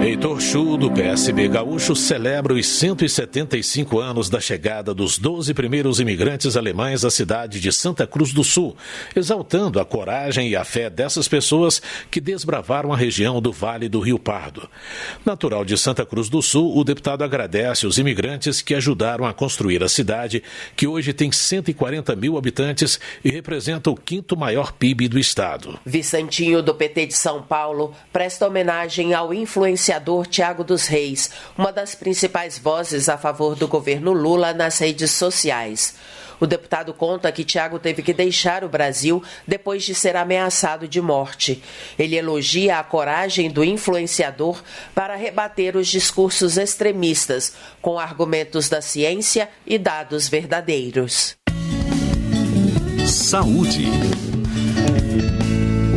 Heitor Chu, do PSB gaúcho, celebra os 175 anos da chegada dos 12 primeiros imigrantes alemães à cidade de Santa Cruz do Sul, exaltando a coragem e a fé dessas pessoas que desbravaram a região do Vale do Rio Pardo. Natural de Santa Cruz do Sul, o deputado agradece os imigrantes que ajudaram a construir a cidade, que hoje tem 140 mil habitantes e representa o 5º maior PIB do estado. Vicentinho, do PT de São Paulo, presta homenagem ao influenciador Tiago dos Reis, uma das principais vozes a favor do governo Lula nas redes sociais. O deputado conta que Tiago teve que deixar o Brasil depois de ser ameaçado de morte. Ele elogia a coragem do influenciador para rebater os discursos extremistas, com argumentos da ciência e dados verdadeiros. Saúde.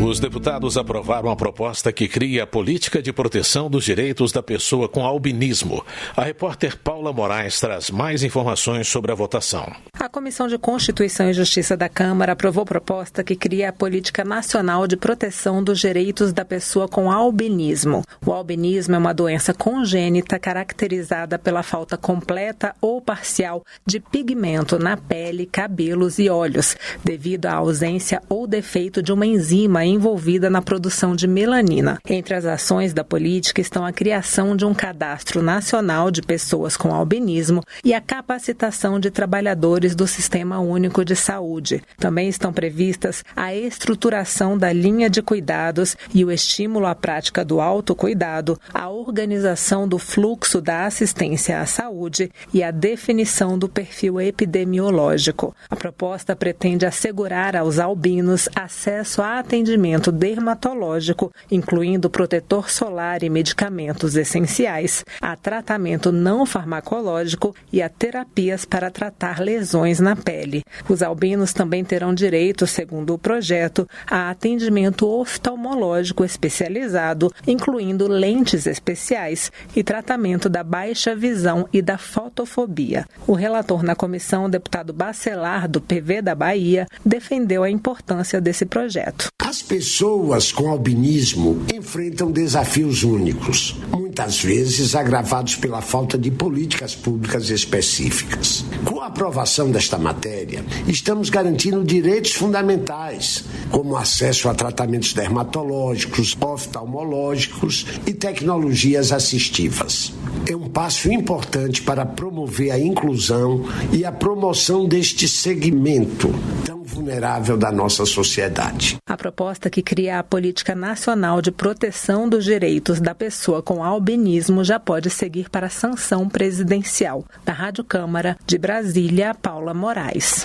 Os deputados aprovaram a proposta que cria a política de proteção dos direitos da pessoa com albinismo. A repórter Paula Moraes traz mais informações sobre a votação. A Comissão de Constituição e Justiça da Câmara aprovou proposta que cria a Política Nacional de Proteção dos Direitos da Pessoa com Albinismo. O albinismo é uma doença congênita caracterizada pela falta completa ou parcial de pigmento na pele, cabelos e olhos, devido à ausência ou defeito de uma enzima envolvida na produção de melanina. Entre as ações da política estão a criação de um cadastro nacional de pessoas com albinismo e a capacitação de trabalhadores do Sistema Único de Saúde. Também estão previstas a estruturação da linha de cuidados e o estímulo à prática do autocuidado, a organização do fluxo da assistência à saúde e a definição do perfil epidemiológico. A proposta pretende assegurar aos albinos acesso a atendimento dermatológico, incluindo protetor solar e medicamentos essenciais, a tratamento não farmacológico e a terapias para tratar lesões na pele. Os albinos também terão direito, segundo o projeto, a atendimento oftalmológico especializado, incluindo lentes especiais e tratamento da baixa visão e da fotofobia. O relator na comissão, o deputado Bacelar, do PV da Bahia, defendeu a importância desse projeto. As pessoas com albinismo enfrentam desafios únicos, muitas vezes agravados pela falta de políticas públicas específicas. Com a aprovação desta matéria, estamos garantindo direitos fundamentais, como acesso a tratamentos dermatológicos, oftalmológicos e tecnologias assistivas. É um passo importante para promover a inclusão e a promoção deste segmento tão vulnerável da nossa sociedade. A proposta que cria a Política Nacional de Proteção dos Direitos da Pessoa com Albinismo já pode seguir para a sanção presidencial. Da Rádio Câmara de Brasília, Paula Moraes.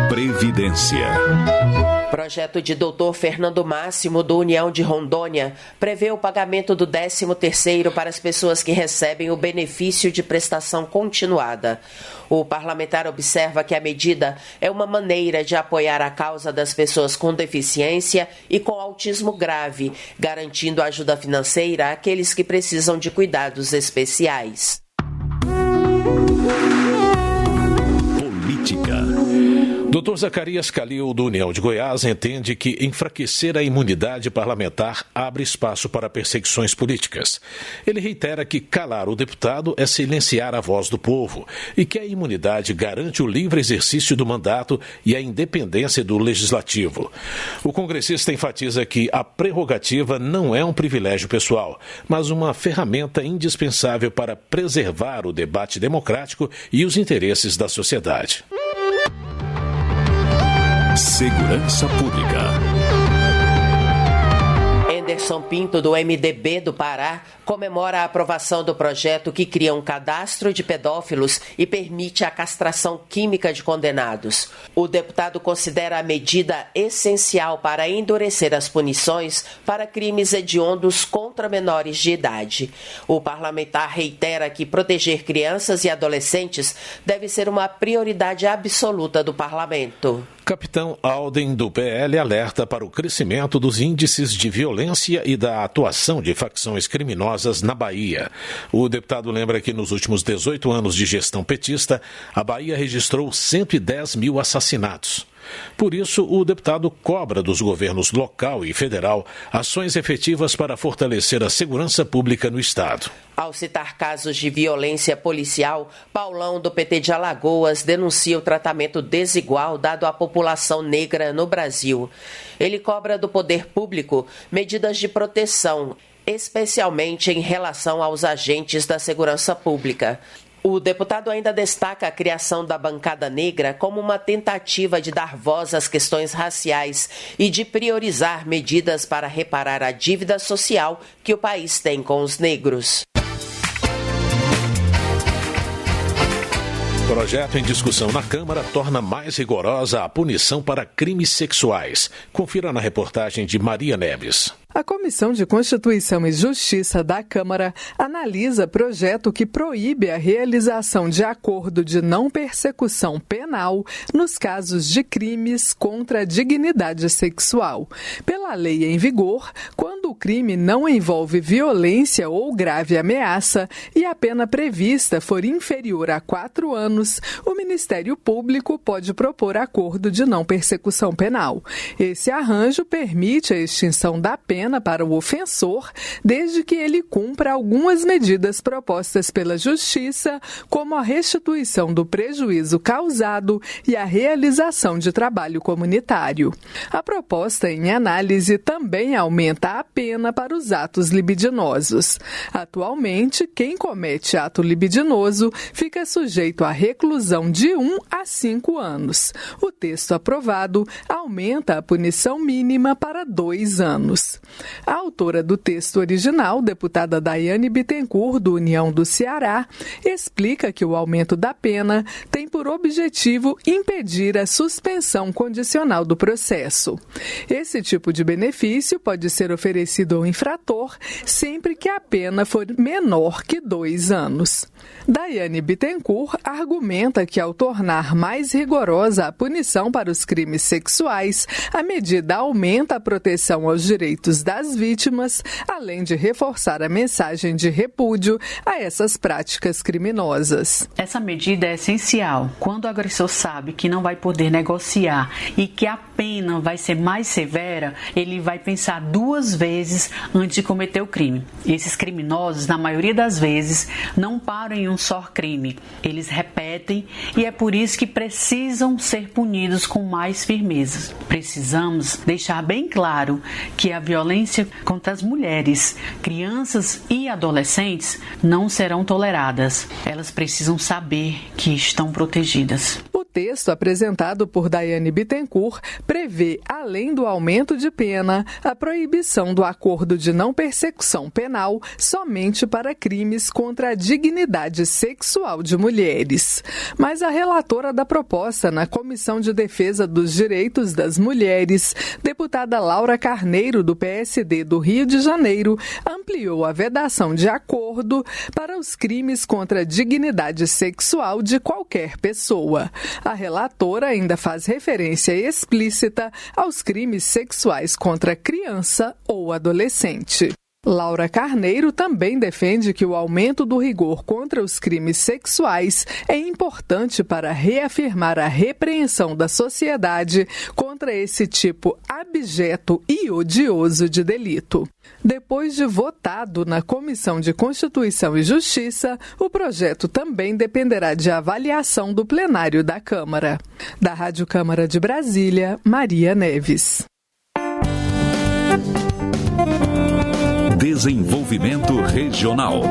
Previdência. Projeto de Dr. Fernando Máximo, do União de Rondônia, prevê o pagamento do 13º para as pessoas que recebem o benefício de prestação continuada. O parlamentar observa que a medida é uma maneira de apoiar a causa das pessoas com deficiência e com autismo grave, garantindo ajuda financeira àqueles que precisam de cuidados especiais. Política. Dr. Zacarias Calil, do União de Goiás, entende que enfraquecer a imunidade parlamentar abre espaço para perseguições políticas. Ele reitera que calar o deputado é silenciar a voz do povo e que a imunidade garante o livre exercício do mandato e a independência do legislativo. O congressista enfatiza que a prerrogativa não é um privilégio pessoal, mas uma ferramenta indispensável para preservar o debate democrático e os interesses da sociedade. Segurança Pública. Anderson Pinto, do MDB do Pará, comemora a aprovação do projeto que cria um cadastro de pedófilos e permite a castração química de condenados. O deputado considera a medida essencial para endurecer as punições para crimes hediondos contra menores de idade. O parlamentar reitera que proteger crianças e adolescentes deve ser uma prioridade absoluta do parlamento. Capitão Alden, do PL, alerta para o crescimento dos índices de violência e da atuação de facções criminosas na Bahia. O deputado lembra que nos últimos 18 anos de gestão petista, a Bahia registrou 110 mil assassinatos. Por isso, o deputado cobra dos governos local e federal ações efetivas para fortalecer a segurança pública no estado. Ao citar casos de violência policial, Paulão, do PT de Alagoas, denuncia o tratamento desigual dado à população negra no Brasil. Ele cobra do poder público medidas de proteção, especialmente em relação aos agentes da segurança pública. O deputado ainda destaca a criação da bancada negra como uma tentativa de dar voz às questões raciais e de priorizar medidas para reparar a dívida social que o país tem com os negros. Projeto em discussão na Câmara torna mais rigorosa a punição para crimes sexuais. Confira na reportagem de Maria Neves. A Comissão de Constituição e Justiça da Câmara analisa projeto que proíbe a realização de acordo de não persecução penal nos casos de crimes contra a dignidade sexual. Pela lei em vigor, quando o crime não envolve violência ou grave ameaça e a pena prevista for inferior a 4 anos, o Ministério Público pode propor acordo de não persecução penal. Esse arranjo permite a extinção da pena para o ofensor, desde que ele cumpra algumas medidas propostas pela Justiça, como a restituição do prejuízo causado e a realização de trabalho comunitário. A proposta em análise também aumenta a pena para os atos libidinosos. Atualmente, quem comete ato libidinoso fica sujeito à reclusão de 1 a 5 anos. O texto aprovado aumenta a punição mínima para 2 anos. A autora do texto original, deputada Daiane Bittencourt, do União do Ceará, explica que o aumento da pena tem por objetivo impedir a suspensão condicional do processo. Esse tipo de benefício pode ser oferecido ao infrator sempre que a pena for menor que 2 anos. Daiane Bittencourt argumenta que, ao tornar mais rigorosa a punição para os crimes sexuais, a medida aumenta a proteção aos direitos das vítimas, além de reforçar a mensagem de repúdio a essas práticas criminosas. Essa medida é essencial. Quando o agressor sabe que não vai poder negociar e que a pena vai ser mais severa, ele vai pensar 2 vezes antes de cometer o crime. Esses criminosos, na maioria das vezes, não param em um só crime. Eles repetem e é por isso que precisam ser punidos com mais firmeza. Precisamos deixar bem claro que a violência contra as mulheres, crianças e adolescentes não serão toleradas. Elas precisam saber que estão protegidas. O texto apresentado por Daiane Bittencourt prevê, além do aumento de pena, a proibição do acordo de não persecução penal somente para crimes contra a dignidade sexual de mulheres. Mas a relatora da proposta na Comissão de Defesa dos Direitos das Mulheres, deputada Laura Carneiro, do PSD do Rio de Janeiro, ampliou a vedação de acordo para os crimes contra a dignidade sexual de qualquer pessoa. A relatora ainda faz referência explícita aos crimes sexuais contra criança ou adolescente. Laura Carneiro também defende que o aumento do rigor contra os crimes sexuais é importante para reafirmar a repreensão da sociedade contra esse tipo abjeto e odioso de delito. Depois de votado na Comissão de Constituição e Justiça, o projeto também dependerá de avaliação do plenário da Câmara. Da Rádio Câmara de Brasília, Maria Neves. Desenvolvimento Regional.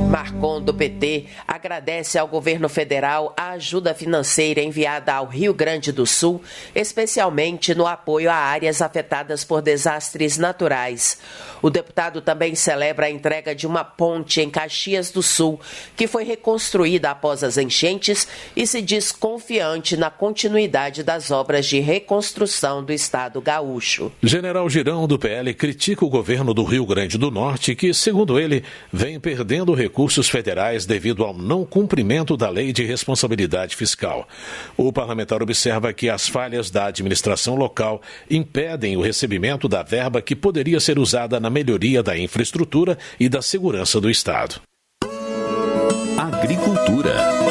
Marcon, do PT, agradece ao governo federal a ajuda financeira enviada ao Rio Grande do Sul, especialmente no apoio a áreas afetadas por desastres naturais. O deputado também celebra a entrega de uma ponte em Caxias do Sul, que foi reconstruída após as enchentes, e se diz confiante na continuidade das obras de reconstrução do estado gaúcho. General Girão, do PL, critica o governo do Rio Grande do Norte, que, segundo ele, vem perdendo recursos federais devido ao não cumprimento da Lei de Responsabilidade Fiscal. O parlamentar observa que as falhas da administração local impedem o recebimento da verba que poderia ser usada na melhoria da infraestrutura e da segurança do Estado. Agricultura.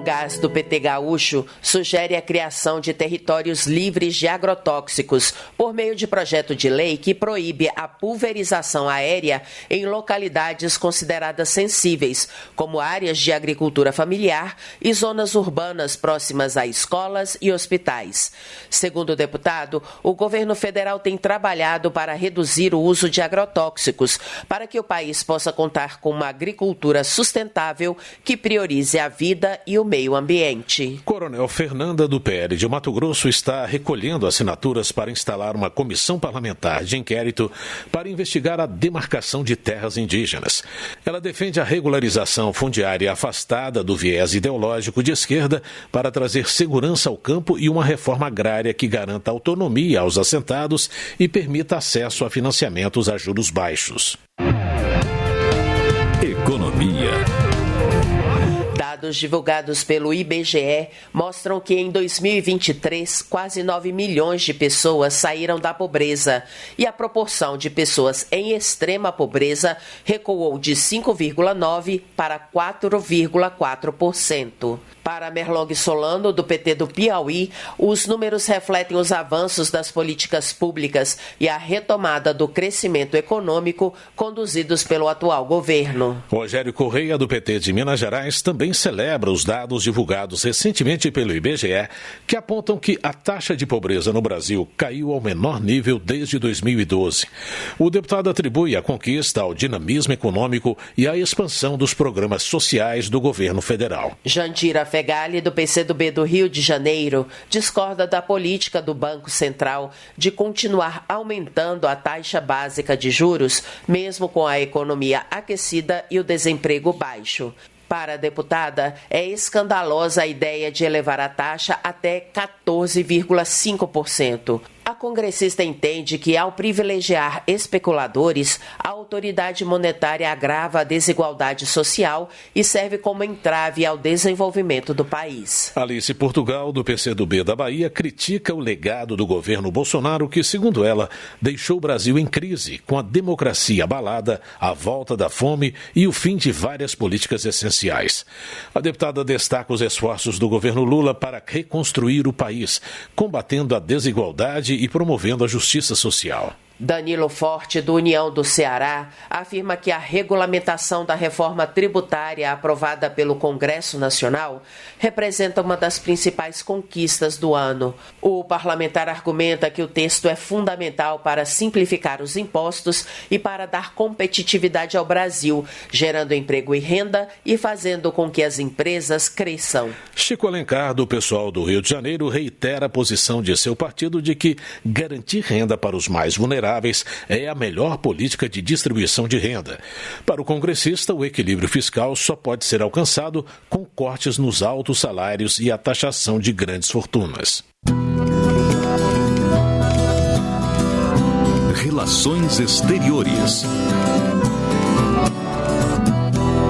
Gás do PT gaúcho sugere a criação de territórios livres de agrotóxicos por meio de projeto de lei que proíbe a pulverização aérea em localidades consideradas sensíveis, como áreas de agricultura familiar e zonas urbanas próximas a escolas e hospitais. Segundo o deputado, o governo federal tem trabalhado para reduzir o uso de agrotóxicos, para que o país possa contar com uma agricultura sustentável que priorize a vida e o meio ambiente. Coronel Fernanda, do PL de Mato Grosso, está recolhendo assinaturas para instalar uma comissão parlamentar de inquérito para investigar a demarcação de terras indígenas. Ela defende a regularização fundiária afastada do viés ideológico de esquerda para trazer segurança ao campo e uma reforma agrária que garanta autonomia aos assentados e permita acesso a financiamentos a juros baixos. Economia. Dados divulgados pelo IBGE mostram que em 2023, quase 9 milhões de pessoas saíram da pobreza e a proporção de pessoas em extrema pobreza recuou de 5,9% para 4,4%. Para Merlong Solano, do PT do Piauí, os números refletem os avanços das políticas públicas e a retomada do crescimento econômico conduzidos pelo atual governo. Rogério Correia, do PT de Minas Gerais, também celebra os dados divulgados recentemente pelo IBGE, que apontam que a taxa de pobreza no Brasil caiu ao menor nível desde 2012. O deputado atribui a conquista ao dinamismo econômico e à expansão dos programas sociais do governo federal. Jandira Fegali, do PCdoB do Rio de Janeiro, discorda da política do Banco Central de continuar aumentando a taxa básica de juros, mesmo com a economia aquecida e o desemprego baixo. Para a deputada, é escandalosa a ideia de elevar a taxa até 14,5%. A congressista entende que, ao privilegiar especuladores, a autoridade monetária agrava a desigualdade social e serve como entrave ao desenvolvimento do país. Alice Portugal, do PCdoB da Bahia, critica o legado do governo Bolsonaro que, segundo ela, deixou o Brasil em crise, com a democracia abalada, a volta da fome e o fim de várias políticas essenciais. A deputada destaca os esforços do governo Lula para reconstruir o país, combatendo a desigualdade e promovendo a justiça social. Danilo Forte, do União do Ceará, afirma que a regulamentação da reforma tributária aprovada pelo Congresso Nacional representa uma das principais conquistas do ano. O parlamentar argumenta que o texto é fundamental para simplificar os impostos e para dar competitividade ao Brasil, gerando emprego e renda e fazendo com que as empresas cresçam. Chico Alencar, do PSOL do Rio de Janeiro, reitera a posição de seu partido de que garantir renda para os mais vulneráveis é a melhor política de distribuição de renda. Para o congressista, o equilíbrio fiscal só pode ser alcançado com cortes nos altos salários e a taxação de grandes fortunas. Relações Exteriores.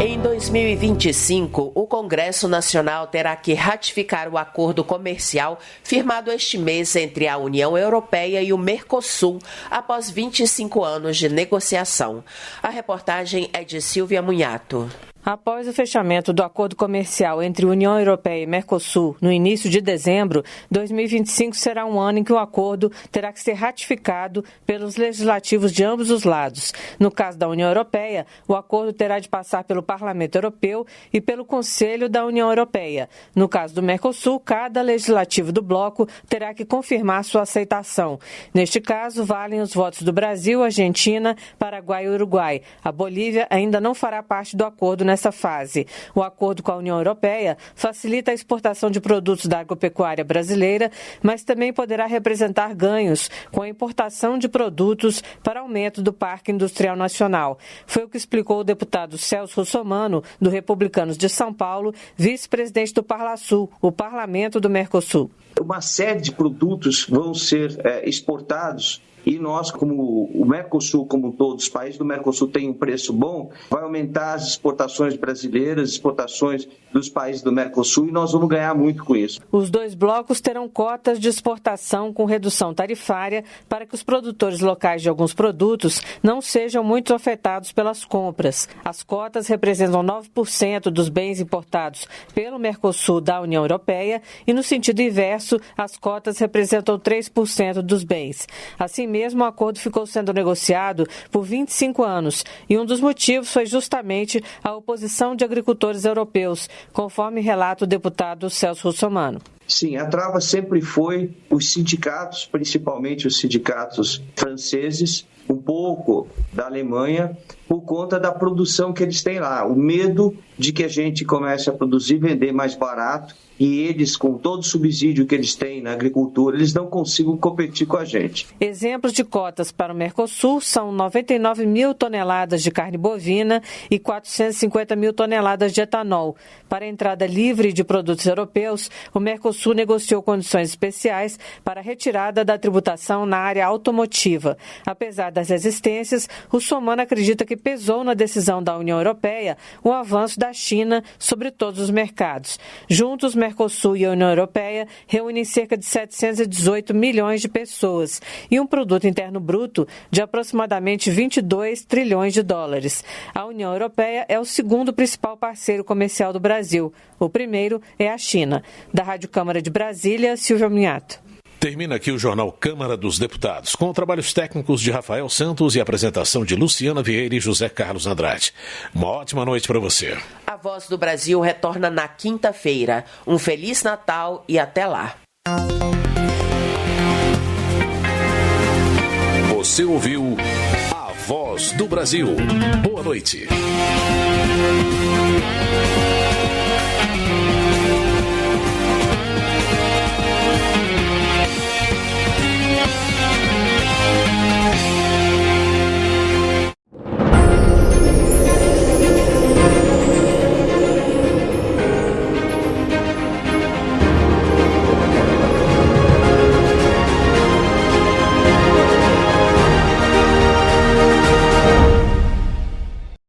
Em 2025, o Congresso Nacional terá que ratificar o acordo comercial firmado este mês entre a União Europeia e o Mercosul, após 25 anos de negociação. A reportagem é de Silvia Munhato. Após o fechamento do acordo comercial entre União Europeia e Mercosul no início de dezembro, 2025 será um ano em que o acordo terá que ser ratificado pelos legislativos de ambos os lados. No caso da União Europeia, o acordo terá de passar pelo Parlamento Europeu e pelo Conselho da União Europeia. No caso do Mercosul, cada legislativo do bloco terá que confirmar sua aceitação. Neste caso, valem os votos do Brasil, Argentina, Paraguai e Uruguai. A Bolívia ainda não fará parte do acordo nessa fase. O acordo com a União Europeia facilita a exportação de produtos da agropecuária brasileira, mas também poderá representar ganhos com a importação de produtos para aumento do Parque Industrial Nacional. Foi o que explicou o deputado Celso Russomano, do Republicanos de São Paulo, vice-presidente do Parlasul, o parlamento do Mercosul. Uma série de produtos vão ser exportados. E nós, como o Mercosul, como todos os países do Mercosul têm um preço bom, vai aumentar as exportações brasileiras, exportações dos países do Mercosul, e nós vamos ganhar muito com isso. Os dois blocos terão cotas de exportação com redução tarifária para que os produtores locais de alguns produtos não sejam muito afetados pelas compras. As cotas representam 9% dos bens importados pelo Mercosul da União Europeia e, no sentido inverso, as cotas representam 3% dos bens. Assim mesmo, o acordo ficou sendo negociado por 25 anos e um dos motivos foi justamente a oposição de agricultores europeus, conforme relata o deputado Celso Russomano. Sim, a trava sempre foi os sindicatos, principalmente os sindicatos franceses, um pouco da Alemanha, por conta da produção que eles têm lá. O medo de que a gente comece a produzir e vender mais barato e eles, com todo o subsídio que eles têm na agricultura, eles não consigam competir com a gente. Exemplos de cotas para o Mercosul são 99 mil toneladas de carne bovina e 450 mil toneladas de etanol. Para a entrada livre de produtos europeus, o Mercosul negociou condições especiais para a retirada da tributação na área automotiva. Apesar das resistências, Russomano acredita que pesou na decisão da União Europeia o avanço da China sobre todos os mercados. Juntos, Mercosul e a União Europeia reúnem cerca de 718 milhões de pessoas e um produto interno bruto de aproximadamente 22 trilhões de dólares. A União Europeia é o segundo principal parceiro comercial do Brasil. O primeiro é a China. Da Rádio Câmara de Brasília, Silvia Munhato. Termina aqui o Jornal Câmara dos Deputados, com trabalhos técnicos de Rafael Santos e apresentação de Luciana Vieira e José Carlos Andrade. Uma ótima noite para você. A Voz do Brasil retorna na quinta-feira. Um Feliz Natal e até lá. Você ouviu A Voz do Brasil. Boa noite.